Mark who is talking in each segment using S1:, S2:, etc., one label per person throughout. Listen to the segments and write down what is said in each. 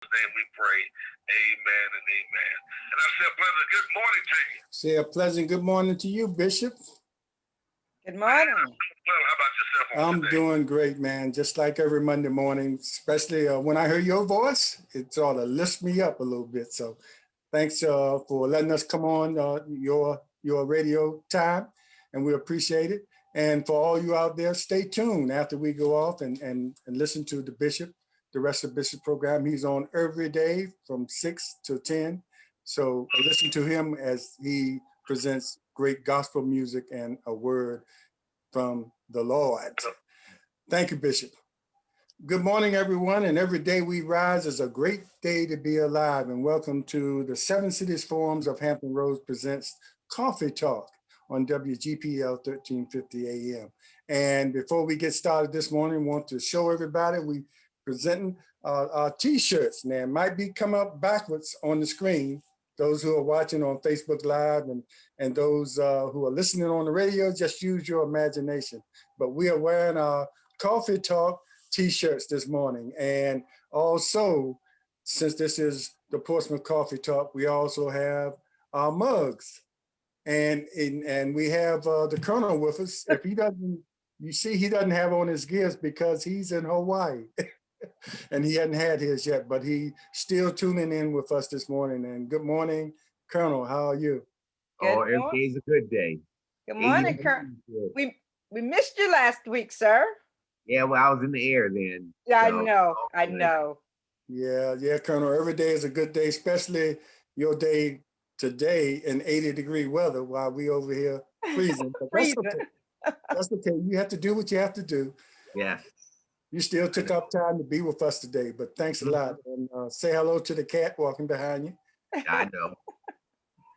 S1: name we pray. Amen and amen. And I say a pleasant good morning to you.
S2: Say a pleasant good morning to you, Bishop.
S3: Good morning.
S1: Well, how about yourself on
S2: I'm
S1: today?
S2: doing great, man. Just like every Monday morning, especially when I hear your voice, it sort of lifts me up a little bit. So thanks for letting us come on your radio time, and we appreciate it. And for all you out there, stay tuned after we go off and listen to the Bishop, the rest of the Bishop program. He's on every day from 6 to 10. So listen to him as he presents great gospel music and a word from the Lord. Thank you, Bishop. Good morning, everyone. And every day we rise is a great day to be alive. And welcome to the Seven Cities Forums of Hampton Roads presents Coffee Talk on WGPL 1350 AM. And before we get started this morning, I want to show everybody we presenting our t-shirts. Now, it might be come up backwards on the screen. Those who are watching on Facebook Live and those who are listening on the radio, just use your imagination. But we are wearing our Coffee Talk t-shirts this morning. And also, since this is the Portsmouth Coffee Talk, we also have our mugs. And we have the Colonel with us. If he doesn't, you see he doesn't have on his gears because he's in Hawaii. And he hadn't had his yet, but he still tuning in with us this morning. And good morning, Colonel. How are you?
S4: Every day's a good day.
S3: Good morning, Colonel. We missed you last week, sir.
S4: Yeah, well, I was in the air then.
S3: Yeah,
S4: So,
S3: I know.
S2: Yeah, Colonel. Every day is a good day, especially your day today in 80-degree weather while we over here freezing. But that's okay. That's okay. You have to do what you have to do.
S4: Yeah.
S2: You still took up time to be with us today, but thanks a lot. And say hello to the cat walking behind you.
S4: I know.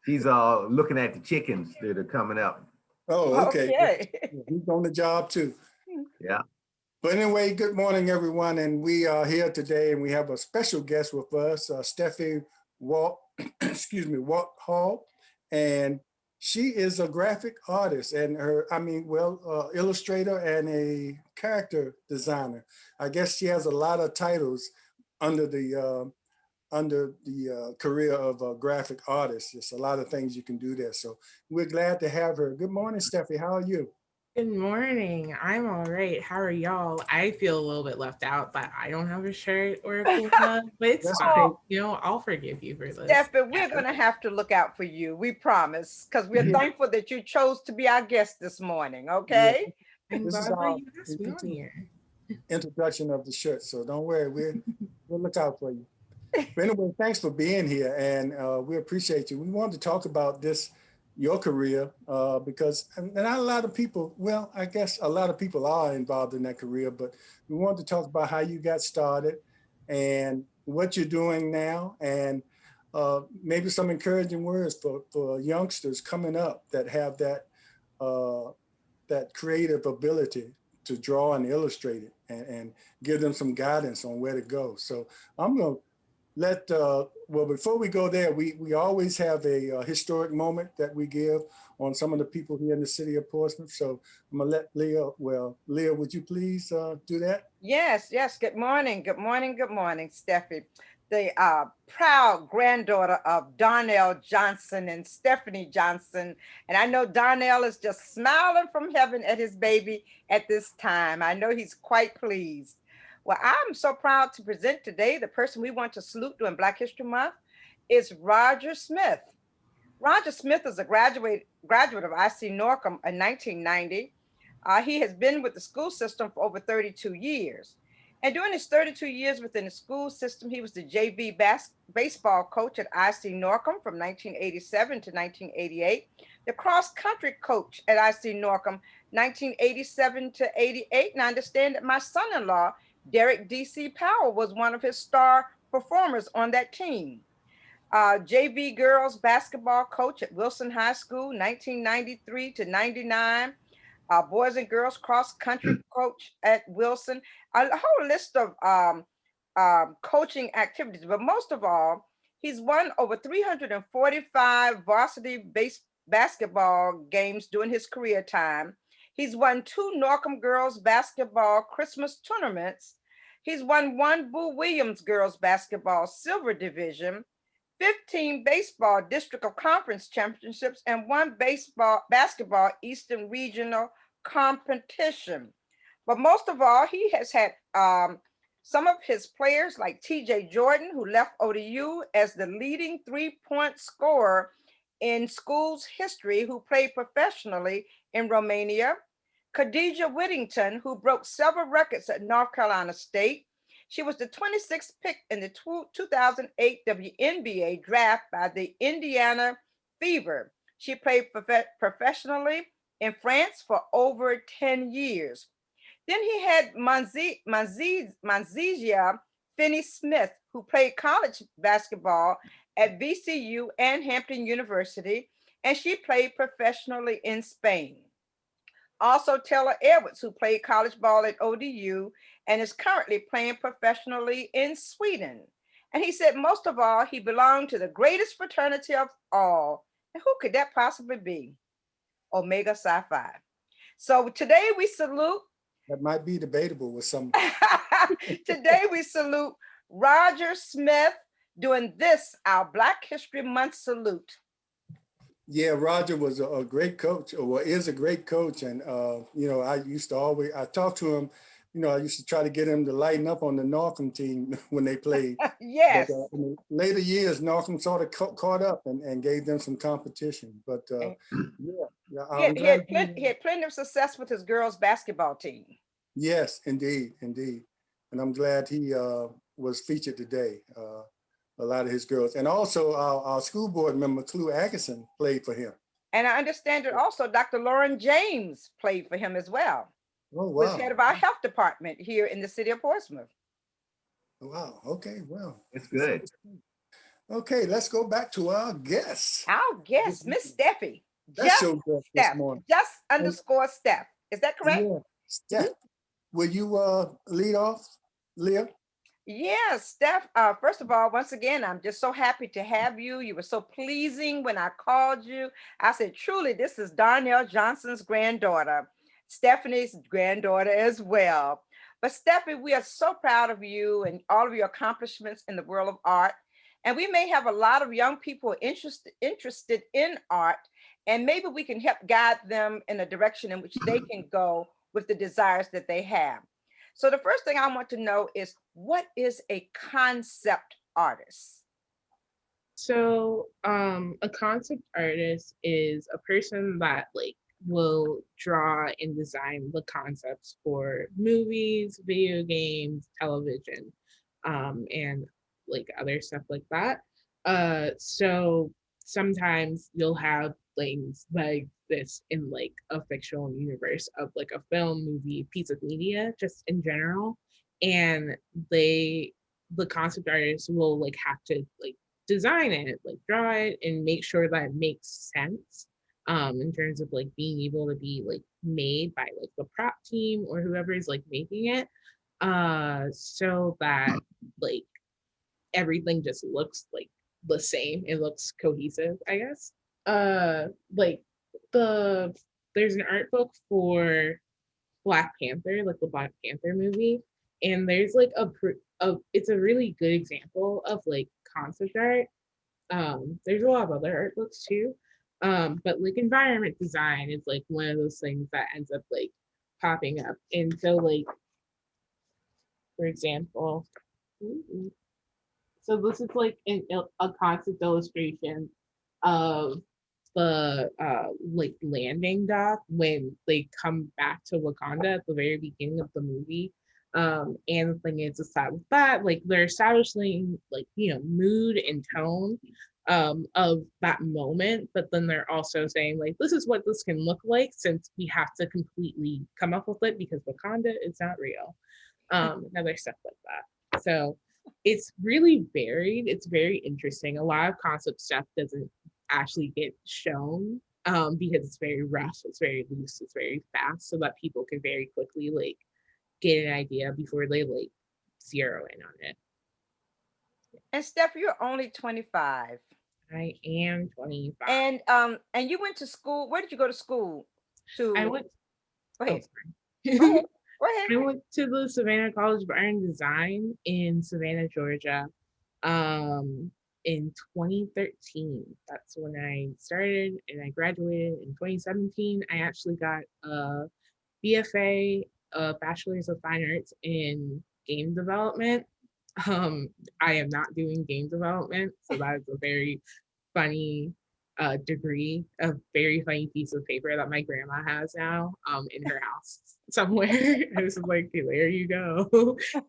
S4: She's looking at the chickens that are coming up.
S2: Oh, okay. He's on the job too.
S4: Yeah.
S2: But anyway, good morning, everyone. And we are here today and we have a special guest with us, Steffi Walthall. And she is a graphic artist and illustrator and a character designer. I guess she has a lot of titles under the career of a graphic artist. There's a lot of things you can do there. So we're glad to have her. Good morning, Steffi. How are you?
S5: Good morning. I'm all right. How are y'all? I feel a little bit left out, but I don't have a shirt or a cool mug, but it's fine. I'll forgive you for this.
S3: Steffi, we're going to have to look out for you. We promise, because we're thankful that you chose to be our guest this morning, okay?
S5: Yeah. This is our
S2: introduction of the shirt, so don't worry. We'll look out for you. But anyway, thanks for being here, and we appreciate you. We wanted to talk about your career, because not a lot of people, well, I guess a lot of people are involved in that career, but we wanted to talk about how you got started and what you're doing now, and maybe some encouraging words for youngsters coming up that have that creative ability to draw and illustrate it, and give them some guidance on where to go. So I'm going to before we go there, we always have a historic moment that we give on some of the people here in the city of Portsmouth. So I'm gonna let Leah, would you please do that?
S3: Yes. Good morning, Steffi. The proud granddaughter of Darnell Johnson and Stephanie Johnson. And I know Darnell is just smiling from heaven at his baby at this time. I know he's quite pleased. Well, I'm so proud to present today the person we want to salute during Black History Month is Roger Smith. Roger Smith is a graduate of IC Norcom in 1990. He has been with the school system for over 32 years. And during his 32 years within the school system, he was the JV baseball coach at IC Norcom from 1987 to 1988, the cross-country coach at IC Norcom 1987 to 88. And I understand that my son-in-law, Derek D.C. Powell, was one of his star performers on that team. JV girls basketball coach at Wilson High School, 1993 to 99. Boys and girls cross country coach at Wilson. A whole list of coaching activities, but most of all, he's won over 345 varsity basketball games during his career time. He's won 2 Norcom girls basketball Christmas tournaments. He's won 1 Boo Williams girls basketball silver division, 15 baseball district of conference championships, and 1 basketball Eastern regional competition. But most of all, he has had some of his players like TJ Jordan, who left ODU as the leading 3-point scorer in school's history, who played professionally in Romania. Khadijah Whittington, who broke several records at North Carolina State. She was the 26th pick in the 2008 WNBA draft by the Indiana Fever. She played professionally in France for over 10 years. Then he had Manzia Finney-Smith, who played college basketball at VCU and Hampton University, and she played professionally in Spain. Also, Taylor Edwards, who played college ball at ODU and is currently playing professionally in Sweden. And he said, most of all, he belonged to the greatest fraternity of all. And who could that possibly be? Omega Psi Phi. So today we salute.
S2: That might be debatable with some.
S3: Today we salute Roger Smith doing this, our Black History Month salute.
S2: Yeah, Roger was a great coach, or is a great coach. And, I talked to him, I used to try to get him to lighten up on the Northam team when they played.
S3: Yes.
S2: But, in later years, Northam sort of caught up and gave them some competition. But
S3: he had plenty of success with his girls basketball team.
S2: Yes, indeed. And I'm glad he was featured today. A lot of his girls. And also our school board member, Clue Atkinson, played for him.
S3: And I understand that also Dr. Lauren James played for him as well.
S2: Oh, wow.
S3: Was head of our health department here in the city of Portsmouth.
S2: Wow, okay, well.
S4: It's good.
S2: Okay, let's go back to our guest.
S3: Our guest, Miss Steffi.
S2: That's your guest this morning.
S3: Just underscore Steph. Is that correct?
S2: Yeah. Steph, will you lead off, Leah?
S3: Yes, Steph, first of all, once again, I'm just so happy to have you. You were so pleasing when I called you. I said, truly, this is Darnell Johnson's granddaughter, Stephanie's granddaughter as well. But Stephanie, we are so proud of you and all of your accomplishments in the world of art. And we may have a lot of young people interested in art, and maybe we can help guide them in a direction in which they can go with the desires that they have. So the first thing I want to know is, what is a concept artist?
S5: So a concept artist is a person that will draw and design the concepts for movies, video games, television, and other stuff like that. So sometimes you'll have things like this in a fictional universe of a film, movie, piece of media, just in general. And the concept artists will have to design it, draw it, and make sure that it makes sense in terms of being able to be made by the prop team or whoever is making it, so that everything just looks the same. It looks cohesive, I guess. There's an art book for Black Panther, the Black Panther movie, and there's it's a really good example of concept art. There's a lot of other art books too, but environment design is one of those things that ends up popping up. And so for example, so this is a concept illustration of the landing dock when they come back to Wakanda at the very beginning of the movie. And the thing is, aside with that, they're establishing mood and tone of that moment, but then they're also saying this is what this can look like, since we have to completely come up with it because Wakanda is not real, and other stuff like that. So it's really varied. It's very interesting. A lot of concept stuff doesn't actually get shown because it's very rough, it's very loose, it's very fast, so that people can very quickly get an idea before they zero in on it.
S3: And Steph, you're only 25.
S5: I am 25.
S3: And you went to school. Where did you go to school?
S5: I went.
S3: Go ahead.
S5: Oh,
S3: Go ahead.
S5: I went to the Savannah College of Art and Design in Savannah, Georgia, in 2013. That's when I started, and I graduated in 2017. I actually got a BFA, a Bachelor's of Fine Arts in Game Development. I am not doing game development, so that is a very funny degree, a very funny piece of paper that my grandma has now in her house somewhere. I was like, there you go.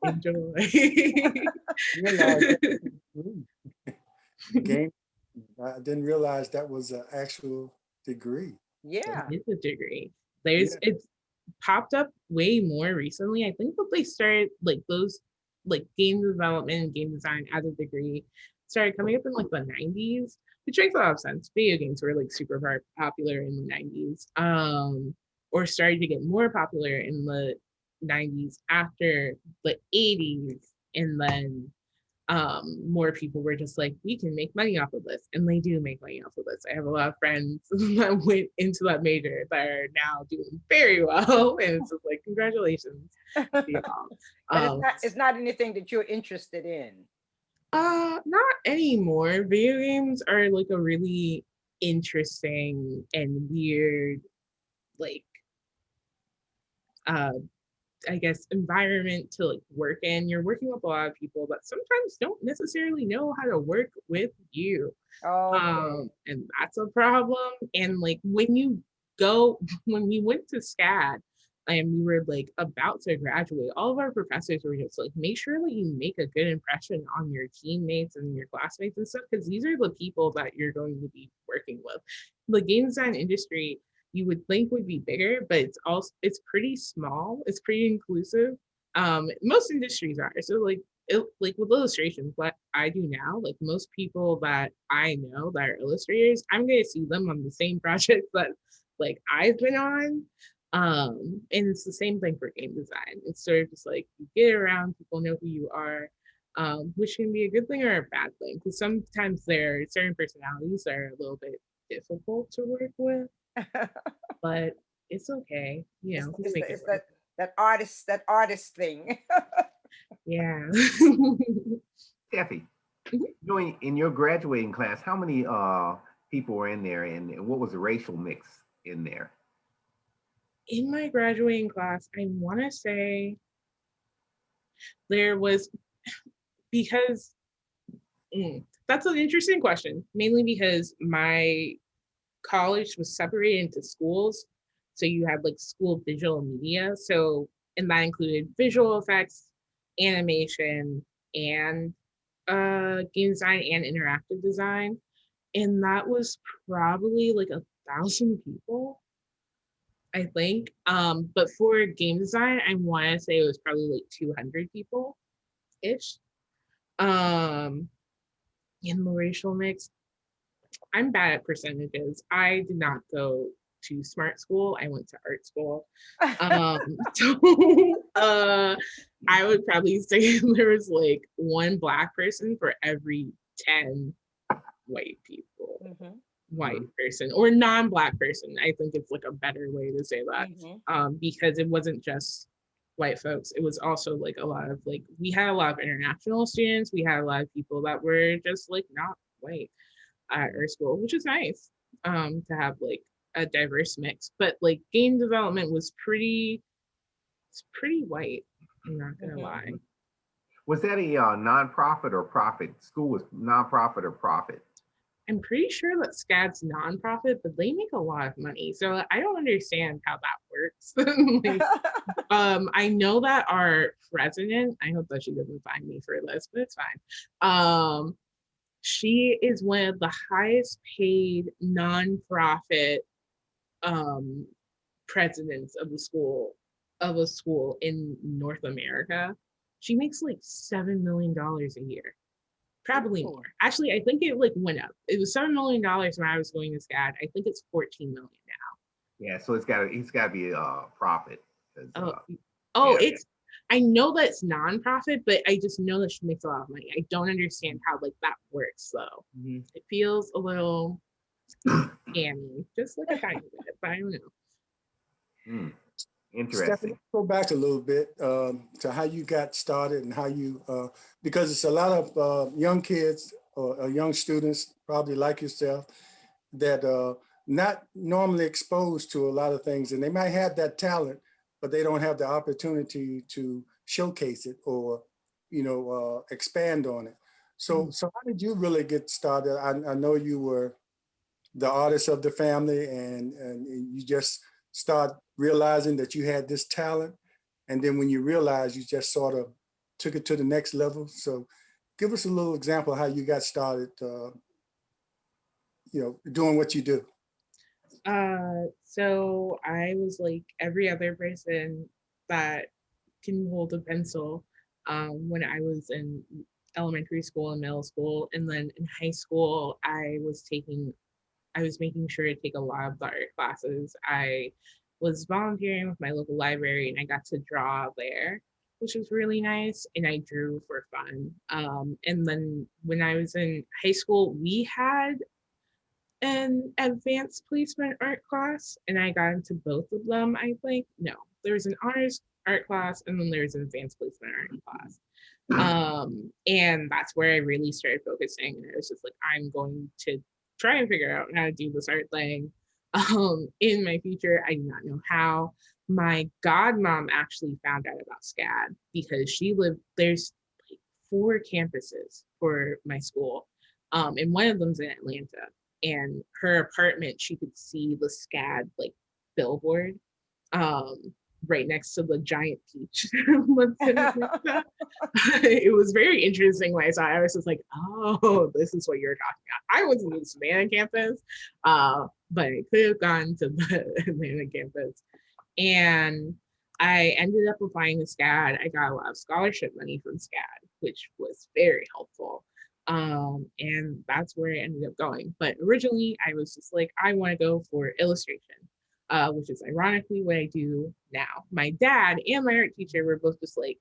S5: Enjoy.
S2: Realize that game. I didn't realize that was an actual degree.
S3: Yeah.
S5: It's a degree.
S2: Yeah.
S5: It's popped up way more recently. I think that they started like those like game development and game design as a degree started coming up in like the 90s, which makes a lot of sense. Video games were like super popular in the 90s. Or started to get more popular in the 90s after the 80s. And then more people were just like, we can make money off of this. And they do make money off of this. I have a lot of friends that went into that major that are now doing very well. And it's just like, congratulations to y'all.
S3: But it's not anything that you're interested in.
S5: Not anymore. Video games are like a really interesting and weird, like, I guess, environment to like work in. You're working with a lot of people that sometimes don't necessarily know how to work with you.
S3: Okay.
S5: And that's a problem. And like when we went to SCAD and we were like about to graduate, all of our professors were just like, make sure that you make a good impression on your teammates and your classmates and stuff, because these are the people that you're going to be working with. The game design industry, you would think would be bigger, but it's pretty small. It's pretty inclusive. Most industries are. So like like with illustrations, what I do now, like most people that I know that are illustrators, I'm gonna see them on the same project that like I've been on. And it's the same thing for game design. It's sort of just like you get around, people know who you are, which can be a good thing or a bad thing. Because sometimes there are certain personalities that are a little bit difficult to work with, but it's okay. You know, we make it work.
S3: That artist thing.
S5: Yeah.
S4: Steffi,
S5: Mhm.
S4: in your graduating class, how many people were in there, and what was the racial mix in there?
S5: In my graduating class, I want to say there was, because that's an interesting question, mainly because my college was separated into schools. So you had like school of visual media. So, and that included visual effects, animation, and game design and interactive design. And that was probably like 1,000 people, I think. But for game design, I want to say it was probably like 200 people ish. Um, in the racial mix, I'm bad at percentages. I did not go to smart school. I went to art school. So I would probably say there was like one Black person for every 10 white people.
S3: Mhm.
S5: White person or non-Black person. I think it's like a better way to say that. Because it wasn't just white folks. It was also like a lot of like, we had a lot of international students. We had a lot of people that were just like not white at our school, which is nice to have like a diverse mix. But like game development was it's pretty white. I'm not gonna lie.
S4: Was that a nonprofit or profit? School was nonprofit or profit?
S5: I'm pretty sure that SCAD's nonprofit, but they make a lot of money. So I don't understand how that works. Like, I know that our president, I hope that she doesn't find me for this, but it's fine. She is one of the highest paid nonprofit presidents of a school in North America. She makes like $7 million a year. Probably more. Actually, I think it like went up. It was $7 million when I was going to SCAD. I think it's 14 million now.
S4: Yeah, so it's got to be a profit.
S5: Oh,
S4: yeah.
S5: I know that it's nonprofit, but I just know that she makes a lot of money. I don't understand how like that works though. It feels a little scammy, just like a tiny bit, but I don't know.
S2: Stephanie,
S4: Interesting.
S2: go back a little bit to how you got started and how you, because it's a lot of young kids or young students, probably like yourself, that not normally exposed to a lot of things, and they might have that talent, but they don't have the opportunity to showcase it or, expand on it. So how did you really get started? I know you were the artist of the family, and you just start realizing that you had this talent, and then when you realize, you just sort of took it to the next level. So give us a little example of how you got started, doing what you do.
S5: So I was like every other person that can hold a pencil when I was in elementary school and middle school. And then in high school, I was making sure to take a lot of the art classes. I was volunteering with my local library and I got to draw there, which was really nice. And I drew for fun. And then when I was in high school, we had an advanced placement art class and I got into both of them, I think. No, there was an honors art class and then there was an advanced placement art class. And that's where I really started focusing. And it was just like, I'm going to try and figure out how to do this art thing in my future. I do not know how. My godmom actually found out about SCAD because there's like 4 campuses for my school. And one of them's in Atlanta. And her apartment, she could see the SCAD like billboard right next to the giant peach. It was very interesting when I saw it. I was just like, oh, this is what you're talking about. I wasn't in the Savannah campus, but I could have gone to the Atlanta campus. And I ended up applying to SCAD. I got a lot of scholarship money from SCAD, which was very helpful. And that's where I ended up going. But originally, I was just like, I want to go for illustration, which is ironically what I do now. My dad and my art teacher were both just like,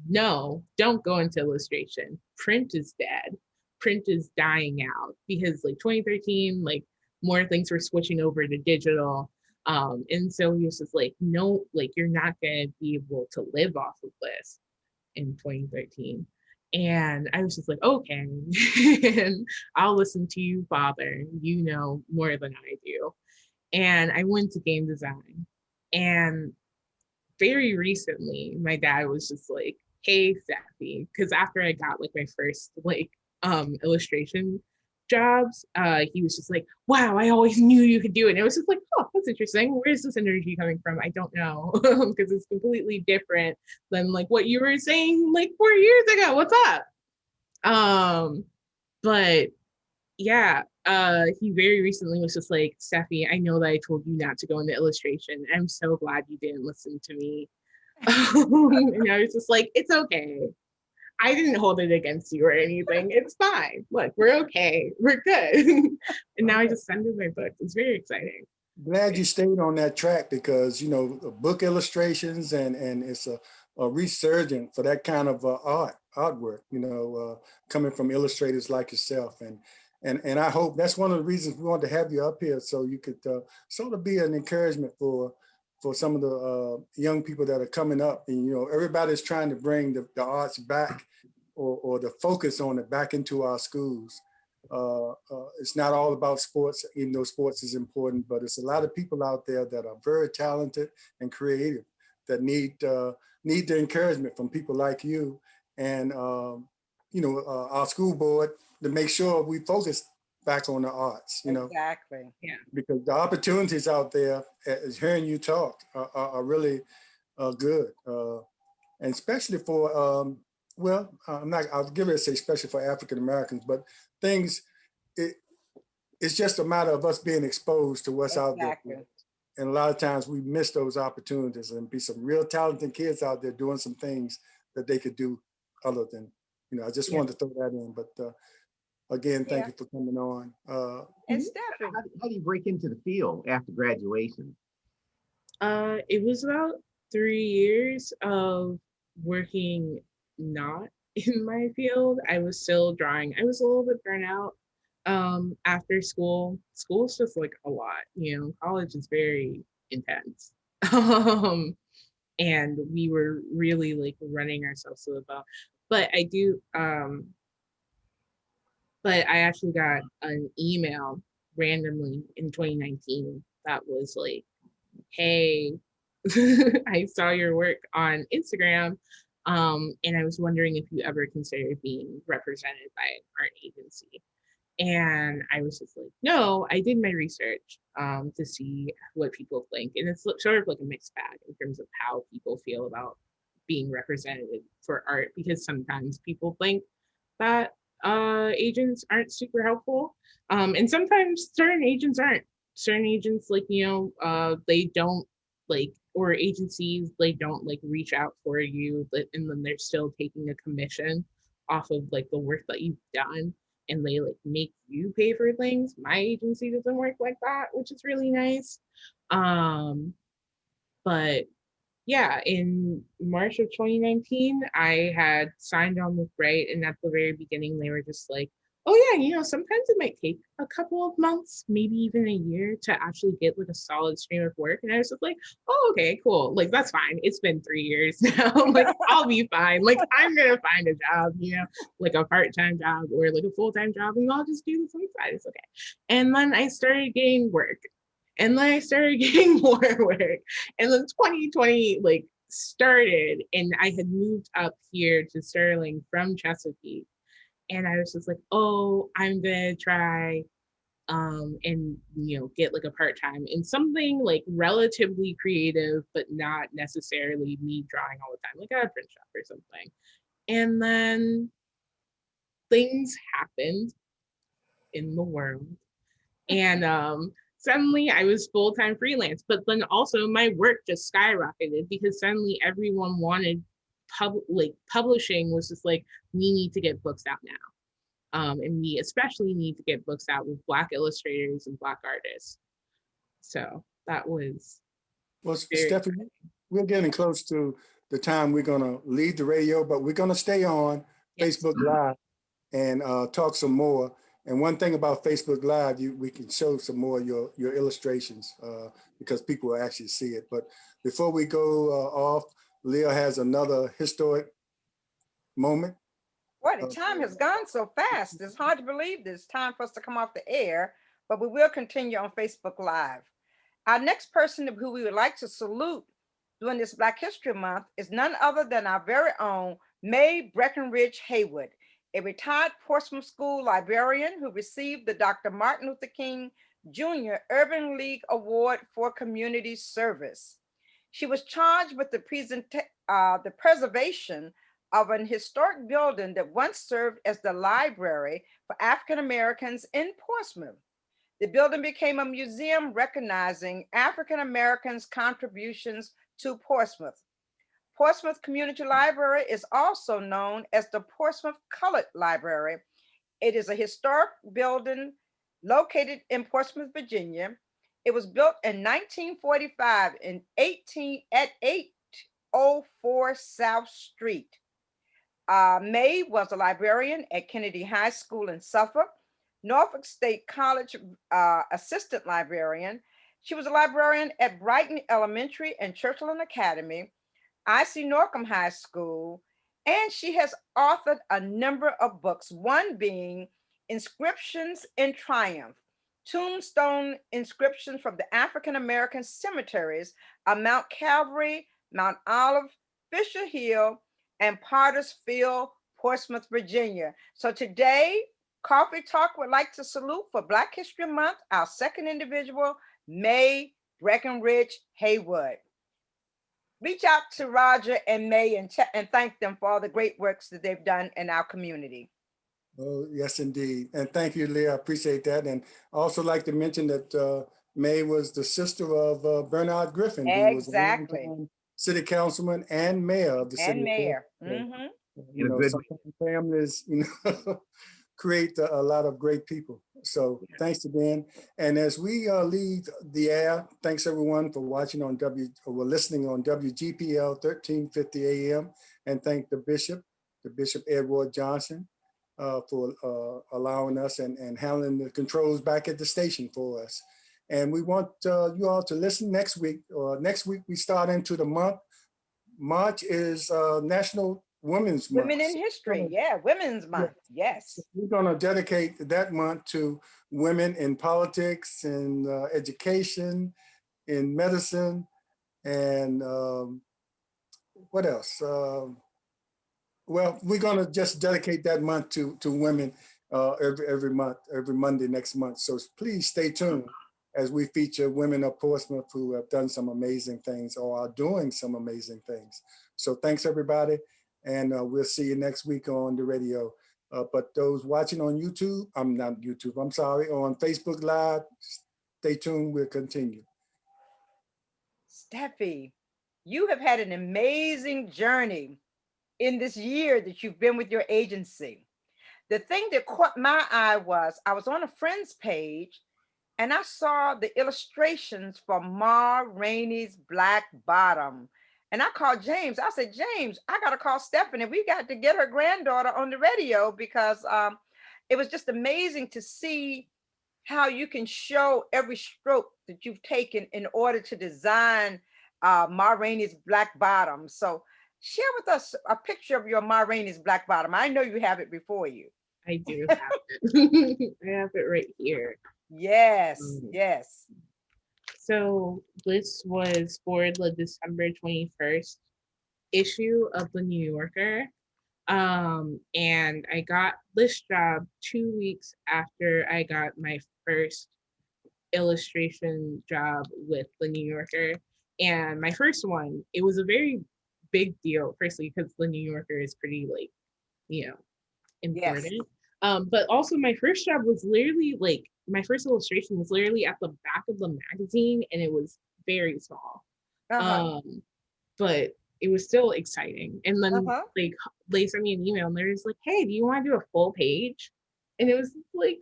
S5: no, don't go into illustration. Print is dead. Print is dying out because like 2013, like more things were switching over to digital. And so he was just like, no, like you're not going to be able to live off of this in 2013. And I was just like, okay, and I'll listen to you, Father. You know more than I do. And I went to game design. And very recently, my dad was just like, hey, Steffi, because after I got like my first like illustration jobs, he was just like, wow, I always knew you could do it. And it was just like, oh, that's interesting. Where's this energy coming from? I don't know, because it's completely different than like what you were saying like 4 years ago. What's up? But yeah, he very recently was just like, Steffi, I know that I told you not to go into illustration. I'm so glad you didn't listen to me. And I was just like, it's okay. I didn't hold it against you or anything. It's fine. Look, we're okay. We're good. And now I just send him my book. It's very exciting.
S2: Glad you stayed on that track because, book illustrations and it's a resurgent for that kind of artwork, coming from illustrators like yourself. And I hope that's one of the reasons we wanted to have you up here so you could sort of be an encouragement for some of the young people that are coming up. And, everybody's trying to bring the arts back or the focus on it back into our schools. It's not all about sports, even though sports is important, but it's a lot of people out there that are very talented and creative that need the encouragement from people like you and, our school board to make sure we focus back on the arts,
S3: Exactly.
S5: Yeah.
S2: because the opportunities out there, as hearing you talk, are really good. And especially for, I'll give it a say, especially for African Americans, but it's just a matter of us being exposed to what's out there.
S3: Exactly.
S2: And a lot of times we miss those opportunities and be some real talented kids out there doing some things that they could do other than, I just wanted to throw that in, but again, thank you for coming on.
S3: And Steffi,
S4: How do you break into the field after graduation?
S5: It was about 3 years of working not in my field. I was still drawing. I was a little bit burnt out after school. School's just like a lot, college is very intense. and we were really like running ourselves to the bone. But I do, but I actually got an email randomly in 2019 that was like, hey, I saw your work on Instagram, and I was wondering if you ever considered being represented by an art agency. And I was just like, no, I did my research to see what people think. And it's sort of like a mixed bag in terms of how people feel about being represented for art, because sometimes people think that agents aren't super helpful. And sometimes certain agents aren't. Certain agents, like, they don't like, or agencies, they don't like reach out for you, but and then they're still taking a commission off of like the work that you've done, and they like make you pay for things. My agency doesn't work like that, which is really nice. But yeah, in March of 2019, I had signed on with Bright, and at the very beginning, they were just like, oh yeah, sometimes it might take a couple of months, maybe even a year to actually get like a solid stream of work. And I was just like, oh, okay, cool. Like, that's fine. It's been 3 years now. Like, I'll be fine. Like, I'm gonna find a job, like a part-time job or like a full-time job, and I'll just do this on the side. It's okay. And then I started getting work. And then I started getting more work. And then 2020 like started, and I had moved up here to Sterling from Chesapeake. And I was just like, oh, I'm gonna try and get like a part-time in something like relatively creative, but not necessarily me drawing all the time, like at a print shop or something. And then things happened in the world. And suddenly I was full-time freelance, but then also my work just skyrocketed because suddenly everyone wanted publishing was just like, we need to get books out now. And we especially need to get books out with Black illustrators and Black artists. So that was
S2: Well, Stephanie, we're getting close to the time we're gonna leave the radio, but we're gonna stay on Facebook Live and talk some more. And one thing about Facebook Live, we can show some more of your illustrations because people will actually see it. But before we go off, Leah has another historic moment.
S3: Boy, the time has gone so fast. It's hard to believe this time for us to come off the air, but we will continue on Facebook Live. Our next person who we would like to salute during this Black History Month is none other than our very own Mae Breckenridge Haywood, a retired Portsmouth School librarian who received the Dr. Martin Luther King Jr. Urban League Award for Community Service. She was charged with the preservation of an historic building that once served as the library for African Americans in Portsmouth. The building became a museum recognizing African Americans' contributions to Portsmouth. Portsmouth Community Library is also known as the Portsmouth Colored Library. It is a historic building located in Portsmouth, Virginia. It was built in 1945 at 804 South Street. Mae was a librarian at Kennedy High School in Suffolk, Norfolk State College assistant librarian. She was a librarian at Brighton Elementary and Churchland Academy, I.C. Norcom High School, and she has authored a number of books, one being Inscriptions in Triumph, tombstone inscriptions from the African American cemeteries of Mount Calvary, Mount Olive, Fisher Hill, and Potter's Field, Portsmouth, Virginia. So today, Coffee Talk would like to salute for Black History Month, our second individual, Mae Breckenridge Haywood. Reach out to Roger and Mae and thank them for all the great works that they've done in our community.
S2: Oh, yes, indeed. And thank you, Leah. I appreciate that. And I also like to mention that Mae was the sister of Bernard Griffin,
S3: Exactly.
S2: who was a city councilman and mayor of the city.
S3: And mayor.
S2: Sometimes families, create a lot of great people. So thanks again. And as we leave the air, thanks everyone for watching on listening on WGPL 1350 AM. And thank the Bishop Edward Johnson for allowing us and handling the controls back at the station for us. And we want you all to listen next week. Next week we start into the month March is National Women's Month.
S3: Women in History. Yeah, Women's Month. Yes.
S2: We're going to dedicate that month to women in politics, in education, in medicine, and what else? Well, we're going to just dedicate that month to women every month, every Monday next month. So please stay tuned as we feature women of Portsmouth who have done some amazing things or are doing some amazing things. So thanks, everybody. And we'll see you next week on the radio. But those watching on YouTube, I'm not YouTube, I'm sorry, on Facebook Live, stay tuned, we'll continue.
S3: Steffi, you have had an amazing journey in this year that you've been with your agency. The thing that caught my eye was I was on a friend's page and I saw the illustrations for Ma Rainey's Black Bottom. And I called James. I said, James, I got to call Stephanie. We got to get her granddaughter on the radio because it was just amazing to see how you can show every stroke that you've taken in order to design Ma Rainey's Black Bottom. So share with us a picture of your Ma Rainey's Black Bottom. I know you have it before you.
S5: I do have it. I have it right here.
S3: Yes, yes.
S5: So this was for the December 21st issue of the New Yorker. And I got this job 2 weeks after I got my first illustration job with the New Yorker. And my first one, it was a very big deal, firstly, because the New Yorker is pretty, like, you know, important. Yes. But also my first job was literally like, my first illustration was literally at the back of the magazine and it was very small. But it was still exciting. And then like they sent me an email and they're just like, hey, do you want to do a full page? And it was like,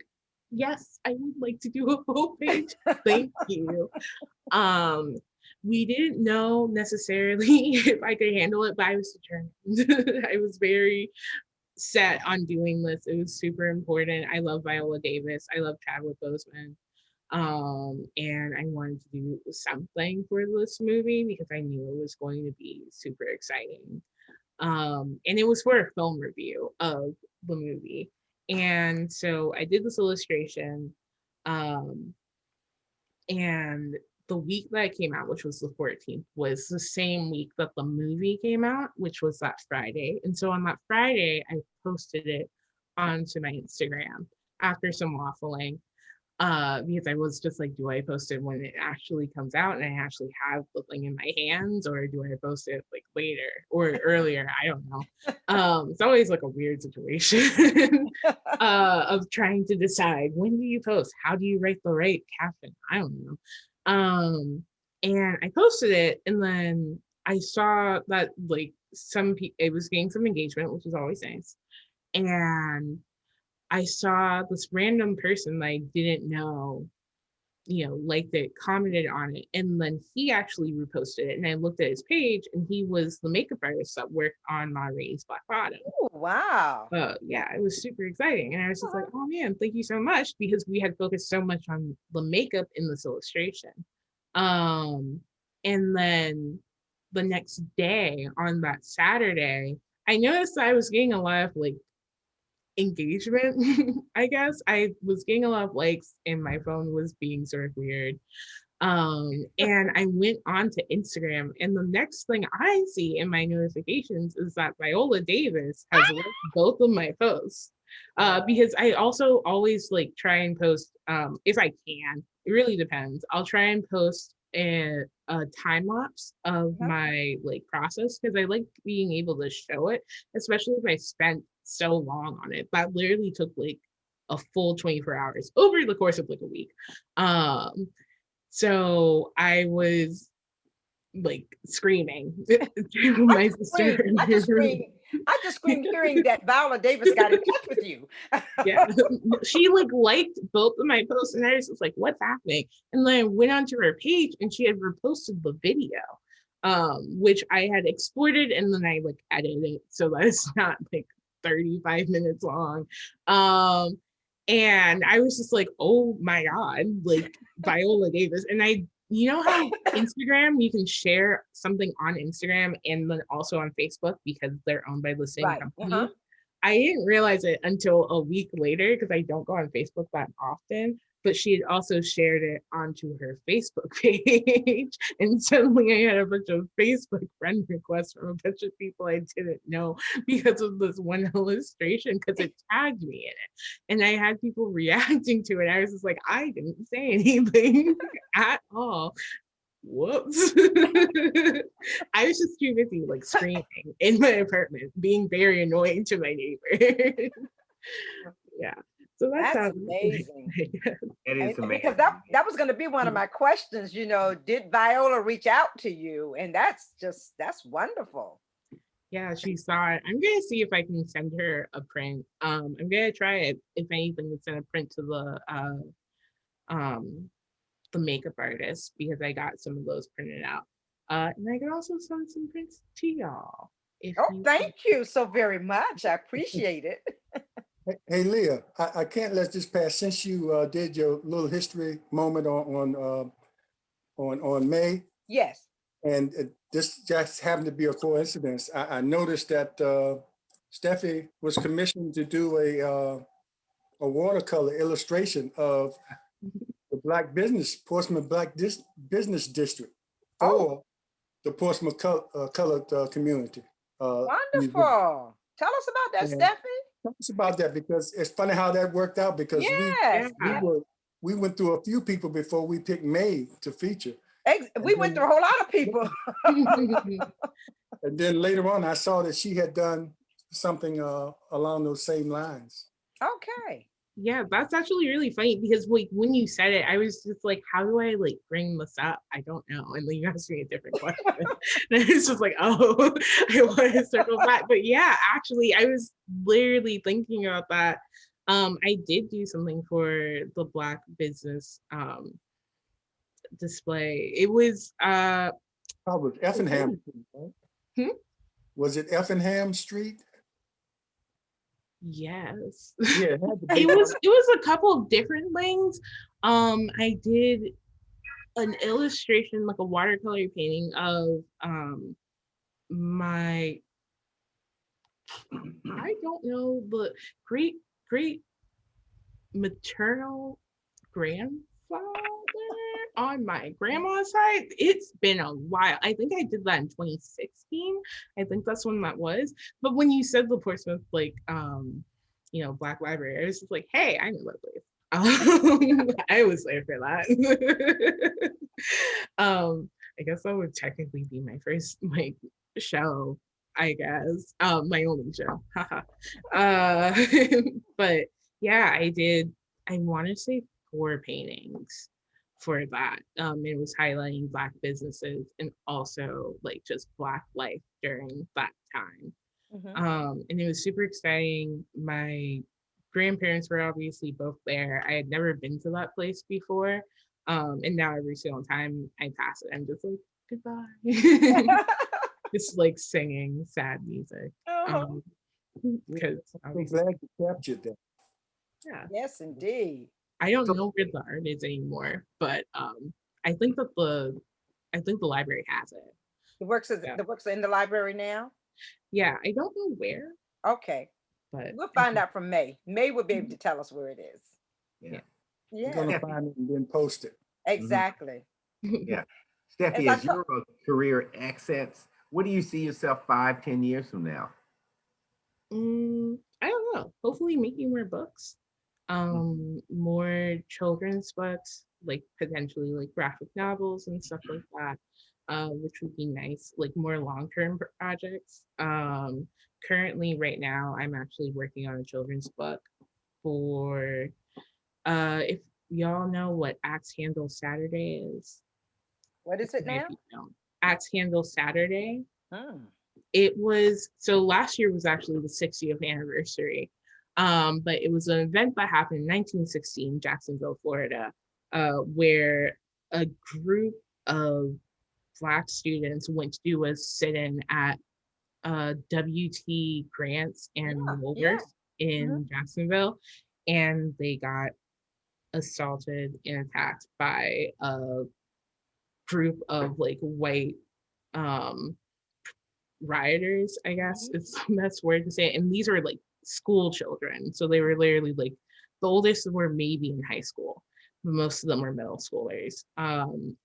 S5: yes, I would like to do a full page. Thank you. We didn't know necessarily if I could handle it, but I was determined. I was very set on doing this. It was super important. I love Viola Davis. I love Chadwick Boseman. And I wanted to do something for this movie because I knew it was going to be super exciting. And it was for a film review of the movie. And so I did this illustration. And the week that it came out, which was the 14th, was the same week that the movie came out, which was that Friday. And so on that Friday, I posted it onto my Instagram after some waffling, because I was just like, do I post it when it actually comes out and I actually have the thing in my hands, or do I post it like later or earlier? I don't know. It's always like a weird situation of trying to decide, when do you post? How do you write the right caption? I don't know. And I posted it, and then I saw that like it was getting some engagement, which is always nice. And I saw this random person that I didn't know, you know, liked it, commented on it, and then he actually reposted it. And I looked at his page, and he was the makeup artist that worked on Ma Rainey's Black Bottom.
S3: Oh, wow.
S5: Yeah, it was super exciting. And I was just like, oh man, thank you so much, because we had focused so much on the makeup in this illustration. And then the next day, on that Saturday, I noticed that I was getting a lot of like engagement. I guess I was getting a lot of likes and my phone was being sort of weird. And I went on to Instagram, and the next thing I see in my notifications is that Viola Davis has liked both of my posts. Because I also always like try and post, if I can, it really depends. I'll try and post a time lapse of my like process, because I like being able to show it, especially if I spent so long on it. That literally took like a full 24 hours over the course of like a week. So I was like screaming to my sister.
S3: I just screamed hearing that Viola Davis got in touch with you.
S5: Yeah, she like liked both of my posts, and I was just like, what's happening? And then I went onto her page, and she had reposted the video, which I had exported, and then I like edited it so that it's not like 35 minutes long. And I was just like, oh my God, like Viola Davis. And I you know how Instagram, you can share something on Instagram and then also on Facebook because they're owned by the same
S3: Right.
S5: company. I didn't realize it until a week later because I don't go on Facebook that often, but she had also shared it onto her Facebook page. And suddenly I had a bunch of Facebook friend requests from a bunch of people I didn't know because of this one illustration because it tagged me in it. And I had people reacting to it. I was just like, I didn't say anything at all. Whoops. I was just too busy like screaming in my apartment, being very annoying to my neighbor. Yeah. So that
S3: That's
S5: sounds
S3: amazing.
S4: That is amazing.
S3: Because that was going to be one of my questions, you know, did Viola reach out to you? And that's wonderful.
S5: Yeah, she saw it. I'm gonna see if I can send her a print. I'm gonna try it, if anything, to send a print to the makeup artist because I got some of those printed out. And I can also send some prints to y'all. If
S3: Oh,
S5: you
S3: thank you so very much. I appreciate it.
S2: Hey, Leah, I can't let this pass since you did your little history moment on May,
S3: Yes.
S2: and this just happened to be a coincidence. I noticed that Steffi was commissioned to do a watercolor illustration of the Portsmouth Black Business District for the Portsmouth colored community. Museum.
S3: Wonderful. Tell us about that,
S2: And
S3: Steffi.
S2: tell us about that because it's funny how that worked out because
S3: Yes.
S5: Yeah.
S2: we went through a few people before we picked May to feature.
S3: We went through a whole lot of people.
S2: And then later on, I saw that she had done something along those same lines.
S3: Okay.
S5: Yeah, that's actually really funny because like when you said it, I was just like, how do I like bring this up? I don't know. And then you asked me a different question. And it's just like, oh, I want to circle back. But yeah, actually, I was literally thinking about that. I did do something for the Black business display. It was
S2: Probably Effingham Street, right? Was it Effingham Street?
S5: yes.
S2: Yeah,
S5: it was a couple of different things. I did an illustration, like a watercolor painting of my I don't know, but great maternal grandfather on my grandma's side. It's been a while. I think I did that in 2016. I think that's when that was. But when you said the Portsmouth, like Black Library, I was just like, hey, I know that place. I was there for that. I guess that would technically be my first like show, I guess. My only show. But yeah, I did, I want to say 4 paintings for that. It was highlighting Black businesses and also like just Black life during that time. And it was super exciting. My grandparents were obviously both there. I had never been to that place before. And now every single time I pass it, I'm just like, goodbye. Just like singing sad music. Because
S2: I'm glad you captured that.
S5: yeah.
S3: Yes, indeed.
S5: I don't know where the art is anymore, but I think that the library has it.
S3: The works are in the library now.
S5: Yeah, I don't know where.
S3: Okay.
S5: But
S3: we'll find out from May. May will be able to tell us where it is.
S4: Yeah.
S2: We're gonna find it and then post it.
S3: Exactly.
S4: Yeah. Steffi, as your career accents, what do you see yourself 5-10 years from now?
S5: I don't know. Hopefully making more books. More children's books, like potentially like graphic novels and stuff like that, which would be nice, like more long-term projects. Currently right now I'm actually working on a children's book for if y'all know what Axe Handle Saturday is.
S3: What is it now?
S5: Axe Handle Saturday. It was, so last year was actually the 60th anniversary. But it was an event that happened in 1916, Jacksonville, Florida, where a group of Black students went to do a sit-in at W.T. Grant's and Woolworth in Jacksonville, and they got assaulted and attacked by a group of like white rioters, I guess it's that's weird to say. And these are like school children. So they were literally like the oldest were maybe in high school, but most of them were middle schoolers.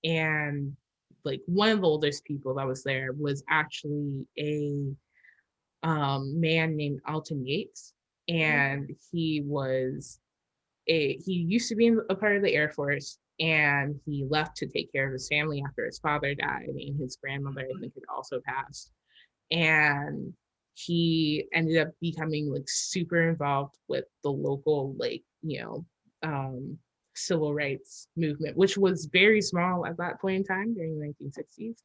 S5: And like one of the oldest people that was there was actually a man named Alton Yates. And he used to be a part of the Air Force, and he left to take care of his family after his father died, and his grandmother, I think, had also passed. And he ended up becoming like super involved with the local, like, civil rights movement, which was very small at that point in time during the 1960s.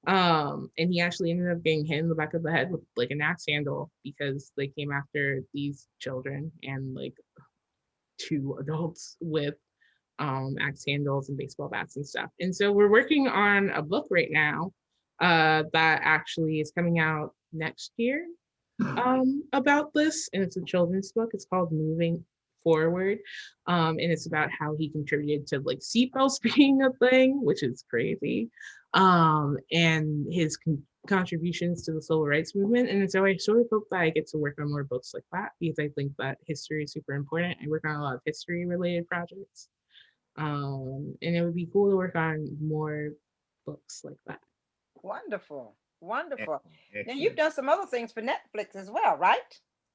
S5: And he actually ended up getting hit in the back of the head with like an axe handle because they came after these children and like two adults with axe handles and baseball bats and stuff. And so we're working on a book right now that actually is coming out next year about this, and it's a children's book. It's called Moving Forward, and it's about how he contributed to like seatbelts being a thing, which is crazy, and his contributions to the civil rights movement. And so I sort of hope that I get to work on more books like that because I think that history is super important. I work on a lot of history related projects, and it would be cool to work on more books like that.
S3: Wonderful. Wonderful. Now
S4: Excellent.
S3: you've done some other things for Netflix as well, right?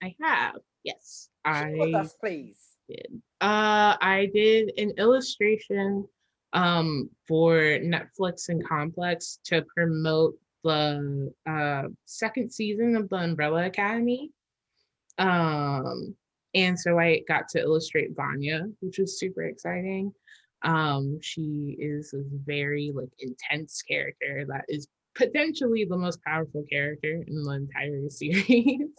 S5: I have, yes.
S3: Share with
S5: I
S3: us, please.
S5: did. I did an illustration for Netflix and Complex to promote the second season of the Umbrella Academy. And so I got to illustrate Vanya, which was super exciting. She is a very like intense character that is potentially the most powerful character in the entire series.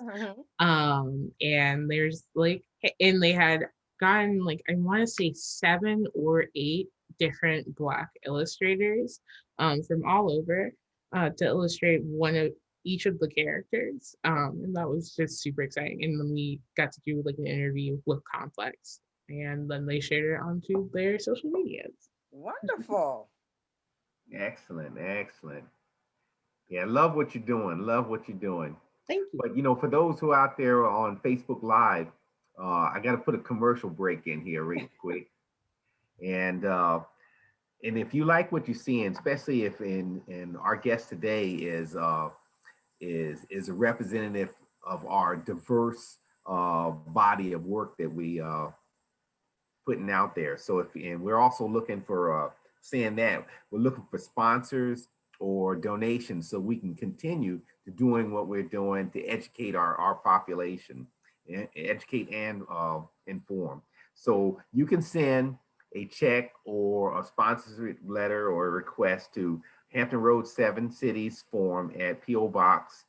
S5: And there's like, and they had gotten like, I want to say 7 or 8 different Black illustrators from all over to illustrate one of each of the characters. And that was just super exciting. And then we got to do like an interview with Complex, and then they shared it onto their social medias.
S3: Wonderful.
S4: Excellent, excellent. Yeah, love what you're doing. Love what you're doing.
S5: Thank you.
S4: But for those who are out there on Facebook Live, I got to put a commercial break in here real quick. And if you like what you're seeing, especially if in our guest today is a representative of our diverse body of work that we putting out there. So and we're also looking for saying that we're looking for sponsors or donations so we can continue to doing what we're doing to educate our population, educate and inform. So you can send a check or a sponsorship letter or a request to Hampton Road 7 Cities Forum at P.O. Box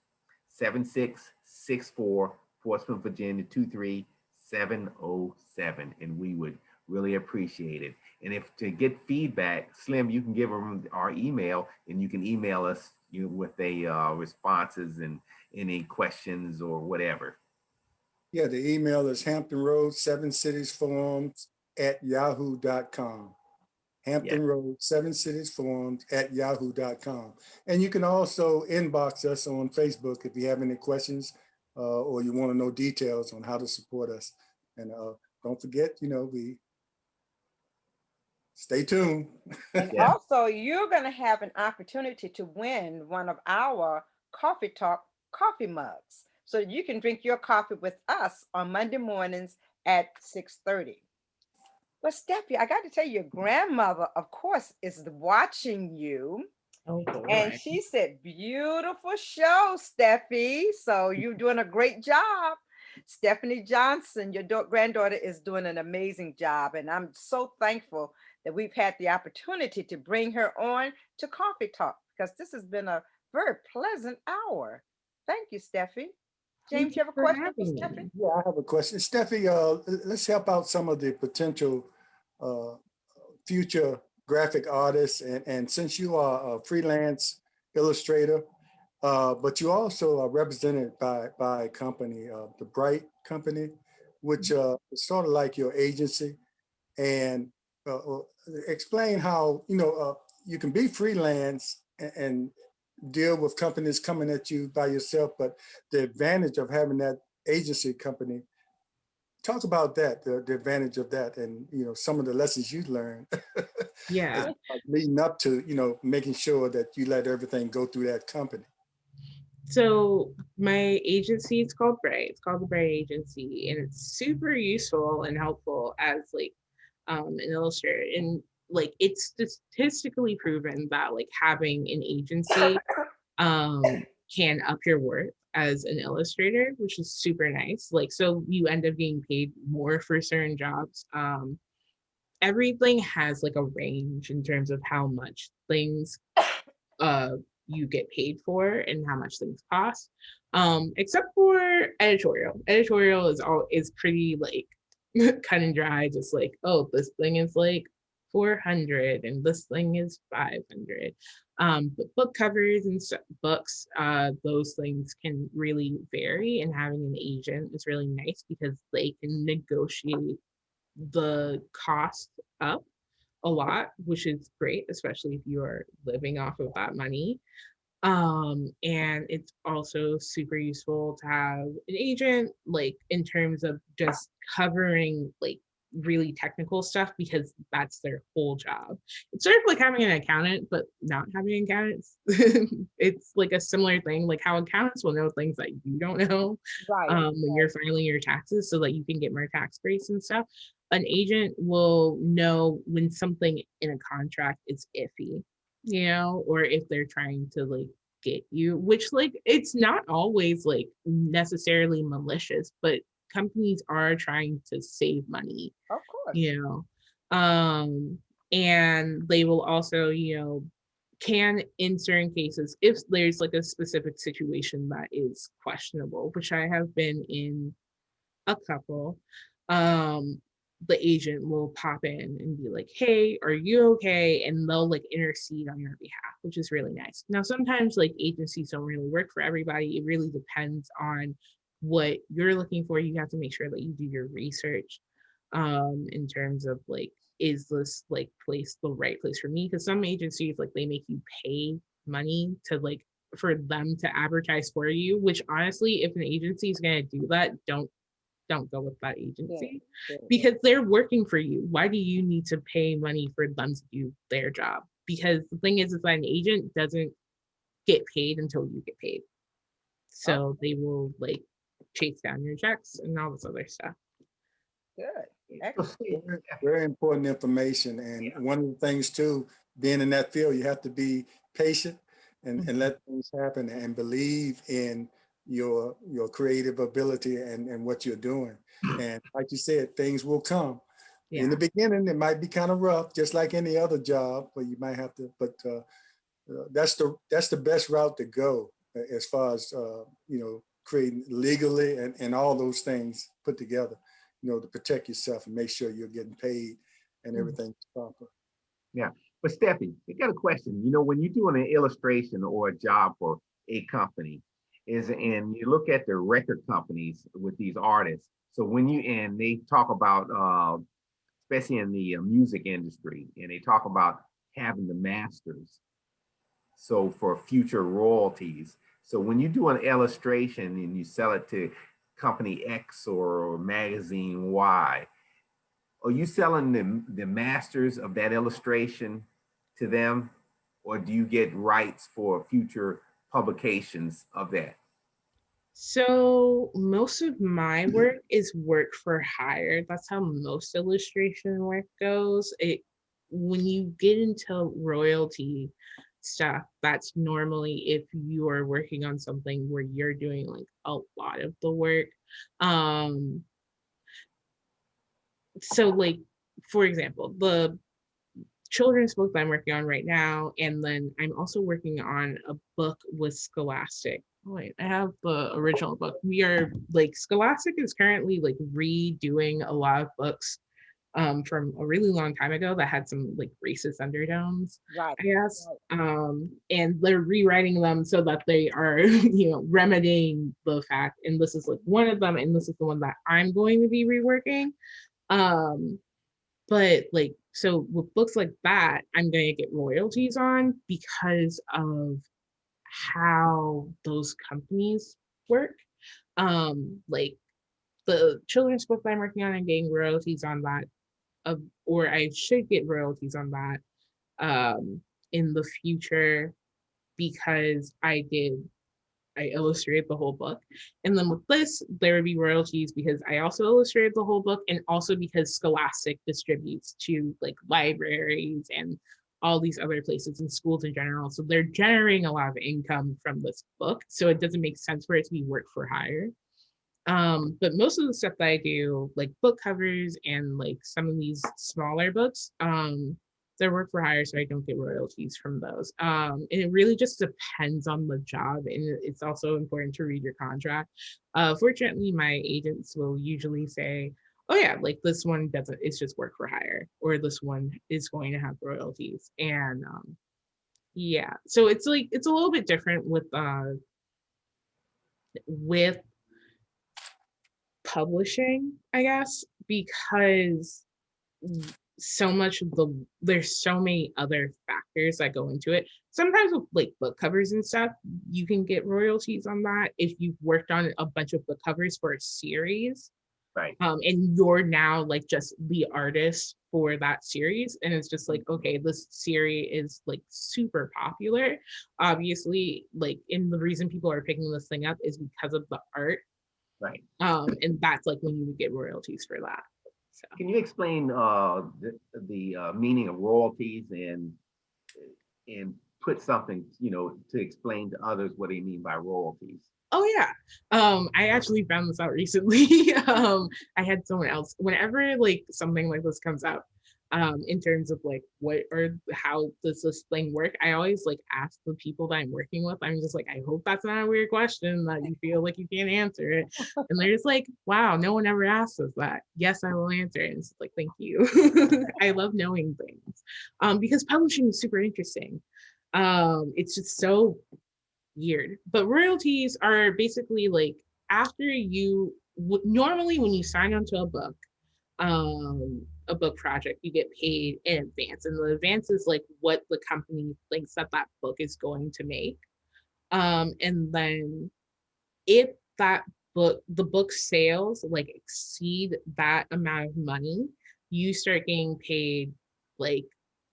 S4: 7664, Portsmouth, Virginia 23707, and we would really appreciate it. And if to get feedback, Slim, you can give them our email, and you can email us with a responses and any questions or whatever.
S2: Yeah, the email is Hampton Road 7 Cities Forums at yahoo.com. Hampton Road 7 Cities Forums at yahoo.com. And you can also inbox us on Facebook if you have any questions or you want to know details on how to support us. And don't forget, we stay tuned.
S3: And also, you're going to have an opportunity to win one of our Coffee Talk coffee mugs, so you can drink your coffee with us on Monday mornings at 6:30. But Steffi, I got to tell you, your grandmother, of course, is watching you.
S5: Oh,
S3: and she said, beautiful show, Steffi. So you're doing a great job. Stephanie Johnson, your granddaughter, is doing an amazing job. And I'm so thankful that we've had the opportunity to bring her on to Coffee Talk, because this has been a very pleasant hour. Thank you, Steffi. James, you have a question for Steffi?
S2: Yeah, I have a question. Steffi, let's help out some of the potential future graphic artists. And since you are a freelance illustrator, but you also are represented by a company, the Bright Company, which is sort of like your agency. And explain how, you can be freelance and deal with companies coming at you by yourself, but the advantage of having that agency company, talk about that, the advantage of that, and some of the lessons you learned as
S5: Yeah.
S2: leading up to making sure that you let everything go through that company.
S5: So my agency, it's called Bray. It's called the Bray Agency, and it's super useful and helpful as like an illustrator. And like it's statistically proven that like having an agency can up your worth as an illustrator, which is super nice. Like so you end up getting paid more for certain jobs. Everything has like a range in terms of how much things uh you get paid for and how much things cost, except for editorial is pretty like cut and dry, just like, oh, this thing is like 400 and this thing is 500. But book covers and books, those things can really vary, and having an agent is really nice because they can negotiate the cost up a lot, which is great, especially if you are living off of that money. And it's also super useful to have an agent, like in terms of just covering like really technical stuff, because that's their whole job. It's sort of like having an accountant, but not having an accountant. It's like a similar thing, like how accountants will know things that you don't know
S3: Right.
S5: when you're filing your taxes so that you can get more tax breaks and stuff. An agent will know when something in a contract is iffy, or if they're trying to like get you, which like it's not always like necessarily malicious, but companies are trying to save money,
S3: Of course.
S5: And they will also, can in certain cases, if there's like a specific situation that is questionable, which I have been in a couple, the agent will pop in and be like, hey, are you okay? And they'll like intercede on your behalf, which is really nice. Now, sometimes like agencies don't really work for everybody. It really depends on what you're looking for. You have to make sure that you do your research in terms of like, is this like place the right place for me? Because some agencies, like they make you pay money to like for them to advertise for you, which honestly, if an agency is going to do that, don't go with that agency, because they're working for you. Why do you need to pay money for them to do their job? Because the thing is that an agent doesn't get paid until you get paid. So they will like chase down your checks and all this other stuff.
S3: Good. Excellent.
S2: Very important information. And one of the things too, being in that field, you have to be patient and let things happen and believe in your creative ability and what you're doing. And like you said, things will come.
S5: Yeah.
S2: In the beginning, it might be kind of rough, just like any other job, but you might have to, but that's the best route to go as far as, creating legally and all those things put together, to protect yourself and make sure you're getting paid and everything's proper.
S4: Yeah. But Steffi, I got a question. When you're doing an illustration or a job for a company, and you look at the record companies with these artists. So and they talk about, especially in the music industry, and they talk about having the masters. So for future royalties. So when you do an illustration and you sell it to company X or magazine Y, are you selling the masters of that illustration to them, or do you get rights for future publications of that?
S5: So most of my work is work for hire. That's how most illustration work goes. When you get into royalty stuff, that's normally if you are working on something where you're doing like a lot of the work. So like, for example, the children's book that I'm working on right now, and then I'm also working on a book with Scholastic. Oh, wait, I have the original book. We are like, Scholastic is currently like redoing a lot of books from a really long time ago that had some like racist undertones,
S3: Right.
S5: I guess. And they're rewriting them so that they are, remedying the fact. And this is like one of them, and this is the one that I'm going to be reworking. But like, so with books like that, I'm gonna get royalties on because of how those companies work. Like the children's book that I'm working on, I'm getting royalties on that, or I should get royalties on that in the future because I illustrated the whole book. And then with this, there would be royalties because I also illustrated the whole book, and also because Scholastic distributes to like libraries and all these other places and schools in general. So they're generating a lot of income from this book. So it doesn't make sense for it to be work for hire. But most of the stuff that I do, like book covers and like some of these smaller books, they're work for hire, so I don't get royalties from those. And it really just depends on the job, and it's also important to read your contract. Fortunately, my agents will usually say, "Oh yeah, like this one doesn't; it's just work for hire," or this one is going to have royalties. And yeah, so it's like it's a little bit different with publishing, I guess, because so much of there's so many other factors that go into it. Sometimes with like book covers and stuff, you can get royalties on that if you've worked on a bunch of book covers for a series.
S4: Right.
S5: And you're now like just the artist for that series. And it's just like, okay, this series is like super popular. Obviously, like, and the reason people are picking this thing up is because of the art.
S4: Right.
S5: And that's like when you would get royalties for that. So.
S4: Can you explain the meaning of royalties and put something, to explain to others what they mean by royalties?
S5: Oh yeah. I actually found this out recently. I had someone else, whenever like something like this comes up, in terms of like what or how does this thing work, I always like ask the people that I'm working with. I'm just like, I hope that's not a weird question that you feel like you can't answer it. And they're just like, wow, no one ever asked us that. Yes, I will answer it. And it's like, thank you. I love knowing things. Because publishing is super interesting. It's just so weird. But royalties are basically like after you normally when you sign onto a book project, you get paid in advance, and the advance is like what the company thinks that that book is going to make. And then if the book sales like exceed that amount of money, you start getting paid like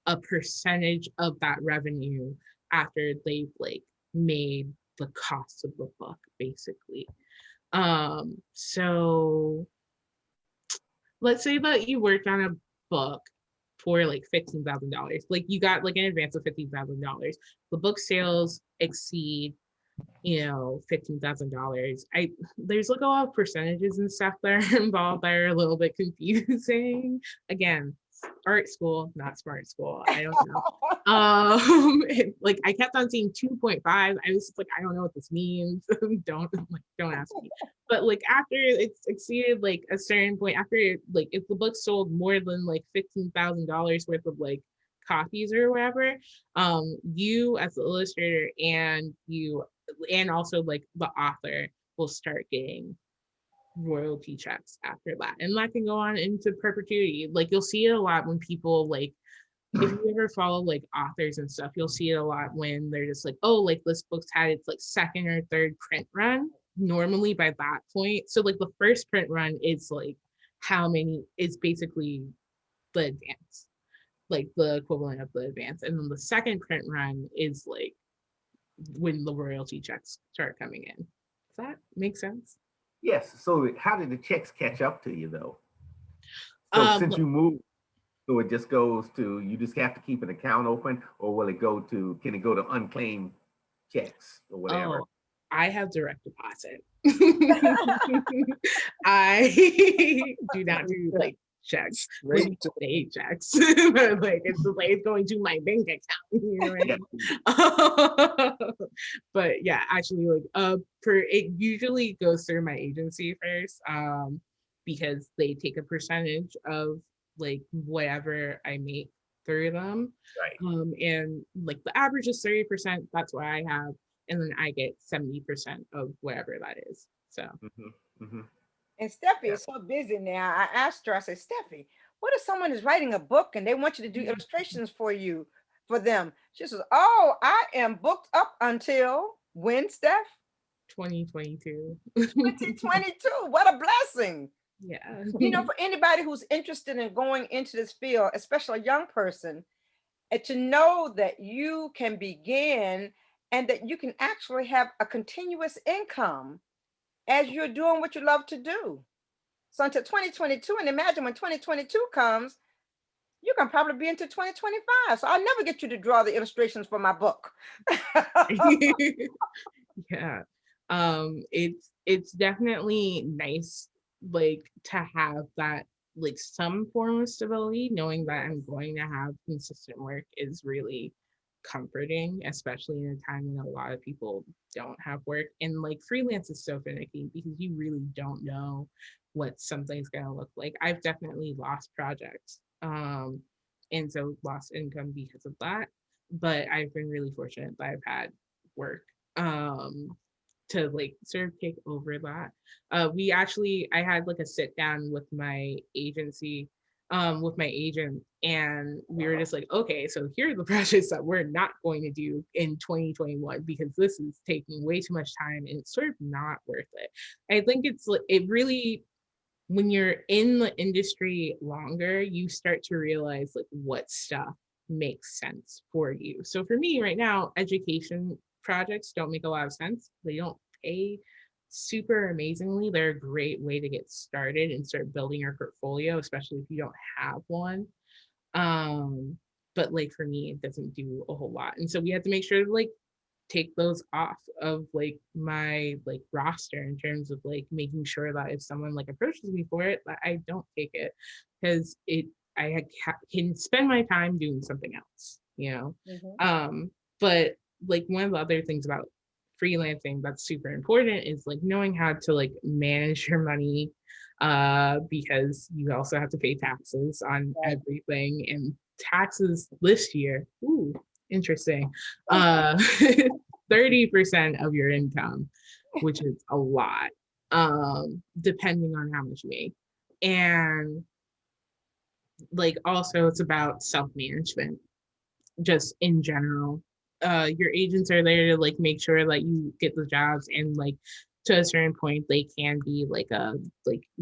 S5: a percentage of that revenue after they've like made the cost of the book basically. So let's say that you worked on a book for like $15,000, like you got like an advance of $15,000, the book sales exceed $15,000. There's like a lot of percentages and stuff that are involved that are a little bit confusing. Again, art school, not smart school. I don't know. Like I kept on seeing 2.5. I was like, I don't know what this means. don't ask me. But like after it's exceeded like a certain point, after like if the book sold more than like $15,000 worth of like copies or whatever, you as the illustrator and also like the author will start getting royalty checks after that, and that can go on into perpetuity. Like you'll see it a lot when people like, if you ever follow like authors and stuff, you'll see it a lot when they're just like, oh, like this book's had its like second or third print run normally by that point. So like the first print run is like how many is basically the advance, like the equivalent of the advance, and then the second print run is like when the royalty checks start coming in. Does that make sense?
S4: Yes. So how did the checks catch up to you though? So since you moved, so it just goes to, you just have to keep an account open, or can it go to unclaimed checks or whatever?
S5: Oh, I have direct deposit. I do not do like checks, like state checks. But like it's just like it's going to my bank account. You know what I mean? But yeah, actually, like it usually goes through my agency first, because they take a percentage of like whatever I make through them.
S4: Right.
S5: And like the average is 30%. That's what I have, and then I get 70% of whatever that is. So.
S4: Mm-hmm. Mm-hmm.
S3: And Steffi is so busy now. I asked her, I said, Steffi, what if someone is writing a book and they want you to do illustrations for them? She says, oh, I am booked up until when, Steph?
S5: 2022.
S3: 2022. What a blessing.
S5: Yeah.
S3: You know, for anybody who's interested in going into this field, especially a young person, and to know that you can begin and that you can actually have a continuous income as you're doing what you love to do. So until 2022, and imagine when 2022 comes, you can probably be into 2025. So I'll never get you to draw the illustrations for my book.
S5: Yeah. It's definitely nice, like, to have that, like, some form of stability. Knowing that I'm going to have consistent work is really comforting, especially in a time when a lot of people don't have work. And like, freelance is so finicky because you really don't know what something's gonna look like. I've definitely lost projects, and so lost income because of that. But I've been really fortunate that I've had work, to like sort of take over that. I had like a sit down with my agency, with my agent, and we were just like, okay, so here are the projects that we're not going to do in 2021 because this is taking way too much time and it's sort of not worth it. I think it really, when you're in the industry longer, you start to realize like what stuff makes sense for you. So for me right now, education projects don't make a lot of sense. They don't pay super amazingly. They're a great way to get started and start building your portfolio, especially if you don't have one. But like for me, it doesn't do a whole lot. And so we had to make sure to like take those off of like my like roster in terms of like making sure that if someone like approaches me for it, that I don't take it, because can spend my time doing something else, you know. But like one of the other things about freelancing that's super important is like knowing how to like manage your money, because you also have to pay taxes on everything, and taxes this year, ooh, interesting, 30% of your income, which is a lot, depending on how much you make. And like also it's about self-management just in general. Your agents are there to like make sure that you get the jobs, and like to a certain point they can be like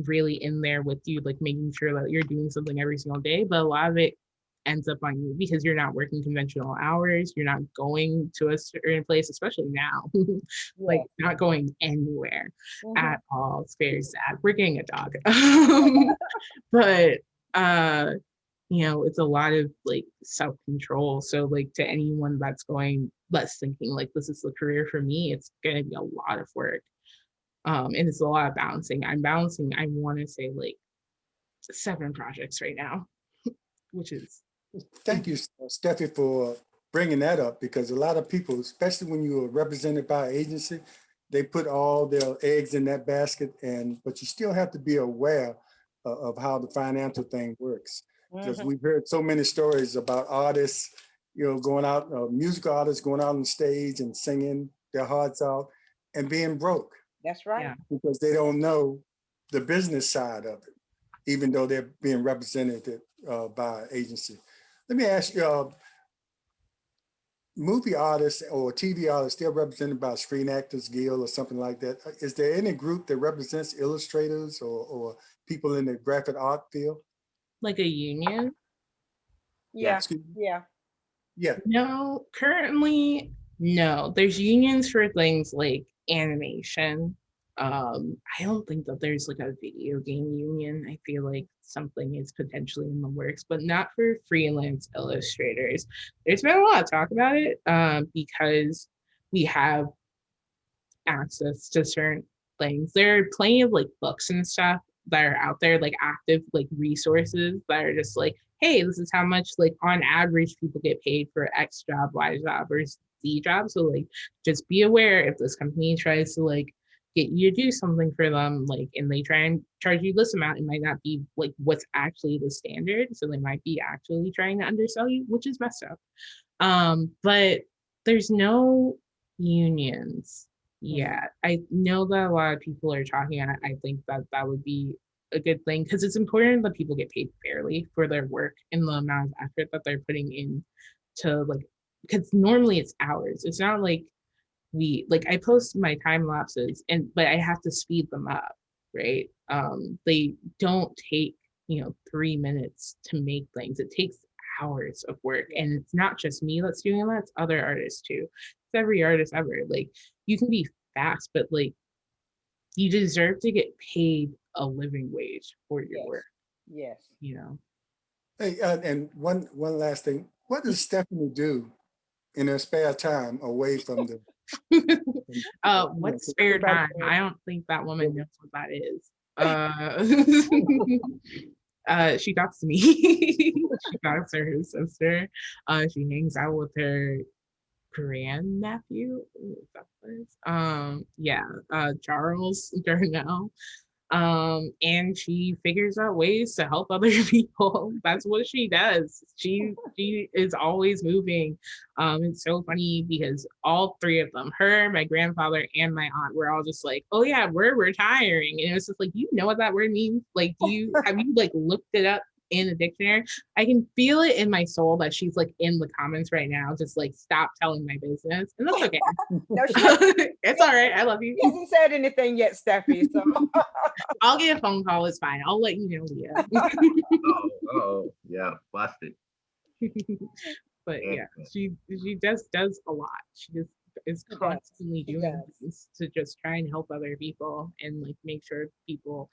S5: really in there with you, like making sure that you're doing something every single day, but a lot of it ends up on you because you're not working conventional hours, you're not going to a certain place, especially now. Like not going anywhere at all. It's very sad. We're getting a dog. But you know, it's a lot of like self-control. So like to anyone that's thinking like this is the career for me, it's gonna be a lot of work. And it's a lot of balancing. I want to say like 7 projects right now, which is.
S2: Thank you, Steffi, for bringing that up, because a lot of people, especially when you are represented by an agency, they put all their eggs in that basket, but you still have to be aware of how the financial thing works. Because we've heard so many stories about artists, you know, going out, musical artists going out on stage and singing their hearts out and being broke.
S3: That's right.
S5: Yeah.
S2: Because they don't know the business side of it, even though they're being represented by an agency. Let me ask you, movie artists or TV artists, they're represented by Screen Actors Guild or something like that. Is there any group that represents illustrators or people in the graphic art field?
S5: Like a union?
S3: Yeah.
S5: No, currently, no. There's unions for things like animation. I don't think that there's like a video game union. I feel like something is potentially in the works, but not for freelance illustrators. There's been a lot of talk about it, because we have access to certain things. There are plenty of like books and stuff that are out there, like active like resources that are just like, hey, this is how much like on average people get paid for X job, Y job, or Z job. So like just be aware if this company tries to like get you to do something for them, like, and they try and charge you this amount, it might not be like what's actually the standard. So they might be actually trying to undersell you, which is messed up. But there's no unions. Yeah, I know that a lot of people are talking. I think that would be a good thing because it's important that people get paid fairly for their work and the amount of effort that they're putting in to like, because normally it's hours. It's not like I post my time lapses but I have to speed them up, right? They don't take 3 minutes to make things. It takes hours of work, and it's not just me that's doing that, it's other artists too. It's every artist ever. Like, you can be fast, but like, you deserve to get paid a living wage for your work,
S3: Yes.
S5: you know.
S2: Hey, and one last thing. What does Stephanie do in her spare time away from the?
S5: What's spare
S2: Everybody
S5: time?
S2: knows
S5: I don't think that woman knows what that is. She talks to me. She talks to her sister. She hangs out with her grandnephew. Is that what it is? Yeah, Charles Darnell. And she figures out ways to help other people. That's what she does. She is always moving. It's so funny because all three of them, her, my grandfather, and my aunt, were all just like, "Oh yeah, we're retiring," and it was just like, you know what that word means? Like, do you have you like looked it up in a dictionary? I can feel it in my soul that she's like in the comments right now, just like, stop telling my business, and that's okay.
S3: No,
S5: It's all right. I love you.
S3: she hasn't said anything yet, Steffi. So
S5: I'll get a phone call. It's fine. I'll let you know, Leah.
S4: Oh, yeah, busted.
S5: But yeah, she does a lot. She just is
S3: She does.
S5: constantly
S3: She
S5: doing
S3: does.
S5: things to just try and help other people and like make sure people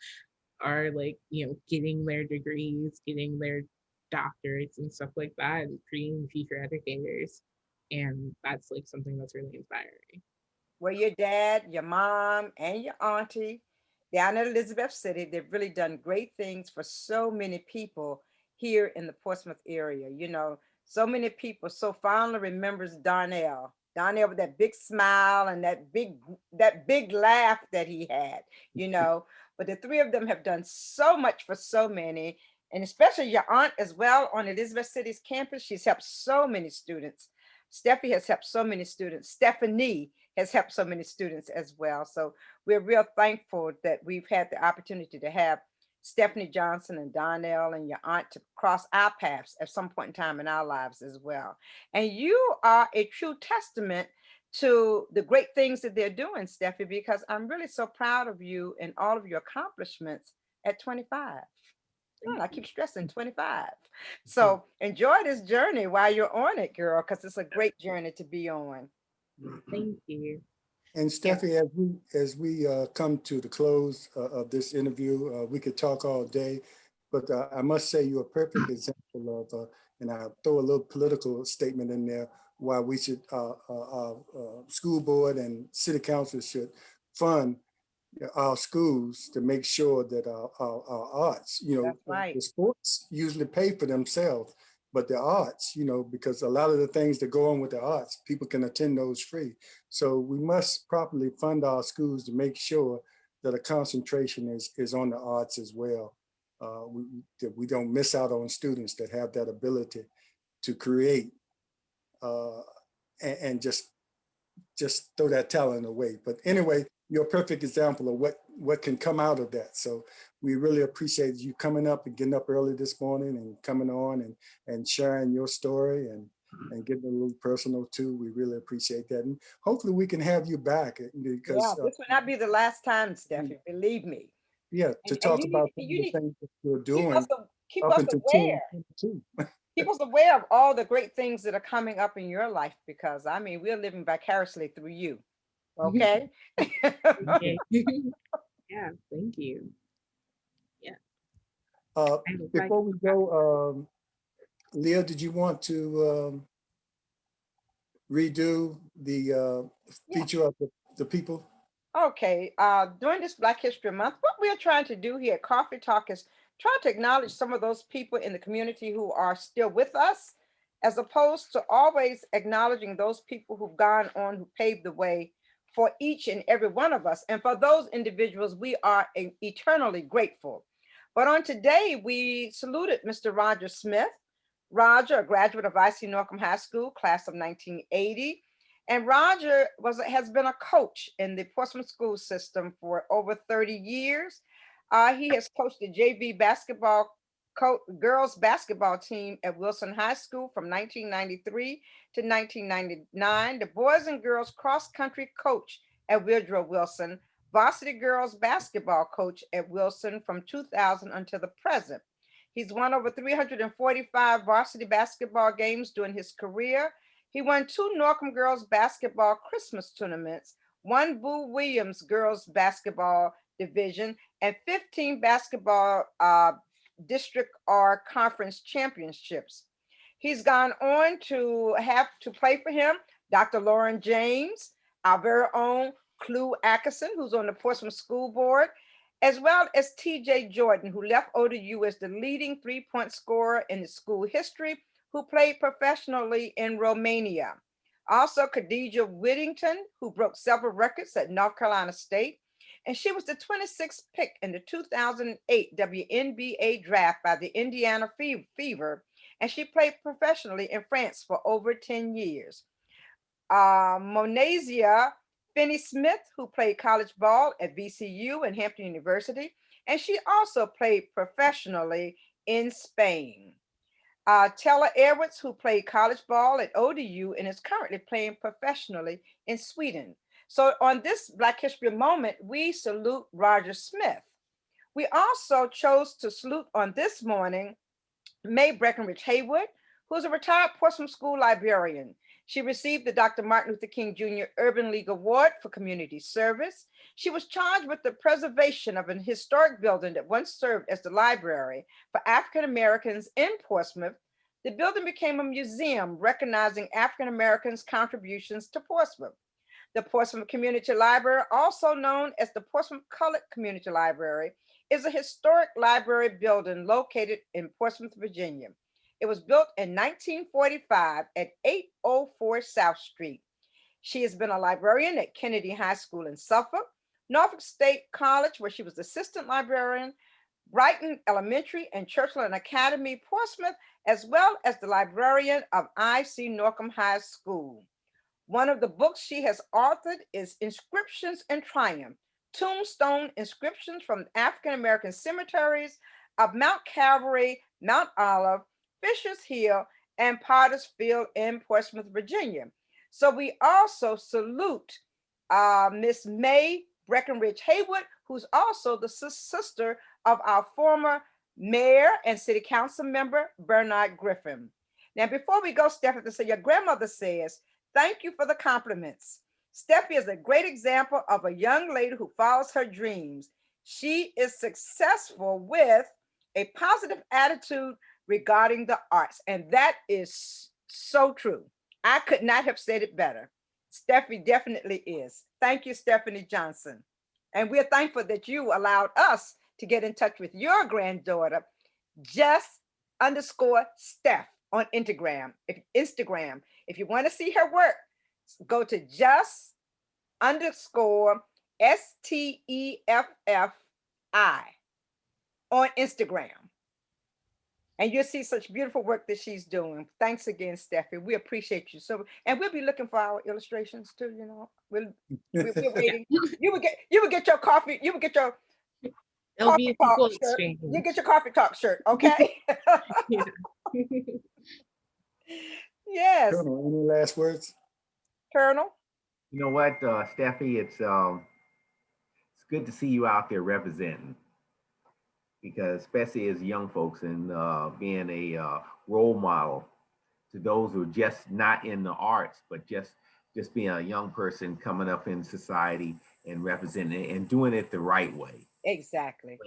S5: are like, getting their degrees, getting their doctorates and stuff like that, and creating future educators. And that's like something that's really inspiring.
S3: well, your dad, your mom, and your auntie down at Elizabeth City, they've really done great things for so many people here in the Portsmouth area. So many people so fondly remembers Darnell. Darnell with that big smile and that big laugh that he had, you know. But the three of them have done so much for so many, and especially your aunt as well on Elizabeth City's campus. She's helped so many students. Steffi has helped so many students. Stephanie has helped so many students as well. So we're real thankful that we've had the opportunity to have Stephanie Johnson and Donnell and your aunt to cross our paths at some point in time in our lives as well. And you are a true testament to the great things that they're doing, Steffi, because I'm really so proud of you and all of your accomplishments at 25. I keep stressing 25. So enjoy this journey while you're on it, girl, because it's a great journey to be on.
S5: Thank you.
S2: And Steffi, as we come to the close of this interview, we could talk all day, but I must say you're a perfect example of, and I'll throw a little political statement in there, why we should, school board and city council should fund our schools to make sure that our arts,
S3: That's right.
S2: the sports usually pay for themselves, but the arts, because a lot of the things that go on with the arts, people can attend those free. So we must properly fund our schools to make sure that a concentration is on the arts as well. That we don't miss out on students that have that ability to create and just throw that talent away. But anyway, you're a perfect example of what can come out of that. So we really appreciate you coming up and getting up early this morning and coming on and sharing your story and getting a little personal too. We really appreciate that. And hopefully we can have you back because
S3: This will not be the last time, Steffi, believe me.
S2: to
S3: And
S2: talk
S3: you
S2: about some of
S3: need
S2: the things that you're
S3: keep
S2: doing
S3: keep
S2: up
S3: us
S2: until
S3: aware.
S2: 2022.
S3: Keep us aware of all the great things that are coming up in your life, because I mean, we're living vicariously through you. Okay.
S5: Yeah. Yeah, thank you. Yeah.
S2: Before we go, Leah, did you want to redo the feature of the people?
S3: Okay, during this Black History Month, what we're trying to do here at Coffee Talk is try to acknowledge some of those people in the community who are still with us, as opposed to always acknowledging those people who've gone on, who paved the way for each and every one of us. And for those individuals, we are eternally grateful. But on today, we saluted Mr. Roger Smith. Roger, a graduate of IC Norcom High School, class of 1980. And Roger has been a coach in the Portsmouth school system for over 30 years. He has coached the JV basketball girls basketball team at Wilson High School from 1993 to 1999. The boys and girls cross country coach at Woodrow Wilson, varsity girls basketball coach at Wilson from 2000 until the present. He's won over 345 varsity basketball games during his career. He won 2 Norcom girls basketball Christmas tournaments, 1 Boo Williams girls basketball division, and 15 basketball district or conference championships. He's gone on to have to play for him Dr. Lauren James, our very own Clu Atkinson, who's on the Portsmouth School Board, as well as TJ Jordan, who left ODU as the leading 3-point scorer in the school history, who played professionally in Romania. Also, Khadijah Whittington, who broke several records at North Carolina State, and she was the 26th pick in the 2008 WNBA draft by the Indiana Fever, and she played professionally in France for over 10 years. Monasia Finney-Smith, who played college ball at VCU and Hampton University, and she also played professionally in Spain. Tella Edwards, who played college ball at ODU and is currently playing professionally in Sweden. So on this Black History Moment, we salute Roger Smith. We also chose to salute on this morning Mae Breckenridge Haywood, who is a retired Portsmouth School librarian. She received the Dr. Martin Luther King Jr. Urban League Award for community service. She was charged with the preservation of an historic building that once served as the library for African Americans in Portsmouth. The building became a museum recognizing African Americans' contributions to Portsmouth. The Portsmouth Community Library, also known as the Portsmouth Colored Community Library, is a historic library building located in Portsmouth, Virginia. It was built in 1945 at 804 South Street. She has been a librarian at Kennedy High School in Suffolk, Norfolk State College, where she was assistant librarian, Brighton Elementary and Churchland Academy, Portsmouth, as well as the librarian of I.C. Norcom High School. One of the books she has authored is Inscriptions in Triumph, Tombstone Inscriptions from African American Cemeteries of Mount Calvary, Mount Olive, Fisher's Hill, and Potter's Field in Portsmouth, Virginia. So we also salute Miss Mae Breckenridge Haywood, who's also the sister of our former mayor and city council member, Bernard Griffin. Now, before we go, Steffi, to say your grandmother says, thank you for the compliments. Steffi is a great example of a young lady who follows her dreams. She is successful with a positive attitude regarding the arts. And that is so true. I could not have said it better. Steffi definitely is. Thank you, Stephanie Johnson. And we're thankful that you allowed us to get in touch with your granddaughter, just_Steph on Instagram. If you want to see her work, go to just_STEFFI on Instagram. And you'll see such beautiful work that she's doing. Thanks again, Steffi. We appreciate you. So, and we'll be looking for our illustrations too, you know. We're waiting. You would get your coffee, you would get your
S5: It'll be a people
S3: shirt.
S5: exchange.
S3: You get your coffee talk shirt, okay? Yes.
S2: Colonel, any last words?
S3: Colonel?
S4: You know what, Steffi, it's good to see you out there representing, because especially as young folks and being a role model to those who are just not in the arts, but just being a young person coming up in society and representing and doing it the right way.
S3: Exactly.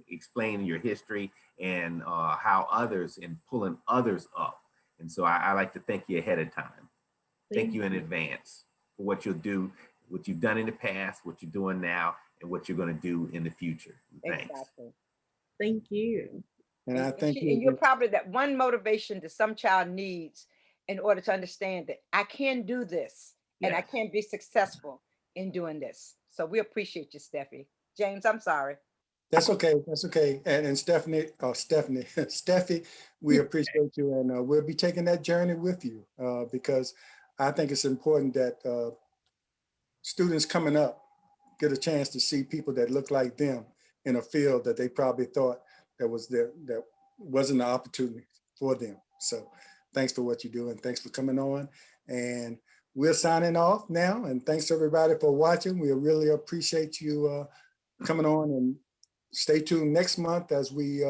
S4: Explaining your history and how others and pulling others up. And so I like to thank you ahead of time. Thank you in advance for what you'll do, what you've done in the past, what you're doing now, and what you're going to do in the future. Thanks.
S3: Exactly.
S5: Thank you.
S2: And I thank you.
S3: And you're probably that one motivation that some child needs in order to understand that I can do this and I can be successful in doing this. So we appreciate you, Steffi. James, I'm sorry.
S2: That's okay. That's okay. And Stephanie, Steffi, we appreciate you, and we'll be taking that journey with you because I think it's important that students coming up get a chance to see people that look like them in a field that they probably thought that wasn't an opportunity for them. So thanks for what you do, and thanks for coming on. And we're signing off now. And thanks everybody for watching. We really appreciate you coming on, and stay tuned next month as we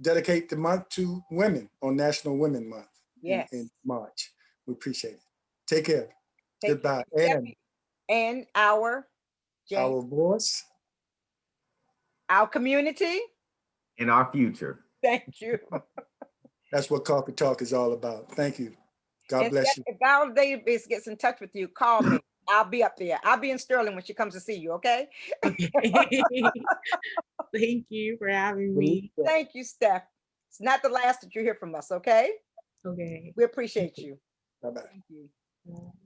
S2: dedicate the month to women on National Women Month
S3: Yes.
S2: in March. We appreciate it. Take care.
S3: Take
S2: Goodbye.
S3: care,
S2: And
S3: and our
S2: our voice.
S3: our community.
S4: In our future.
S3: Thank you.
S2: That's what Coffee Talk is all about. Thank you. God
S3: And
S2: bless you.
S3: if our database gets in touch with you, call me. I'll be up there. I'll be in Sterling when she comes to see you, okay?
S5: Okay. Thank you for having me.
S3: Thank you, Steph. It's not the last that you hear from us, okay?
S5: Okay.
S3: We appreciate you.
S2: Bye-bye.
S3: Thank you.
S5: Yeah.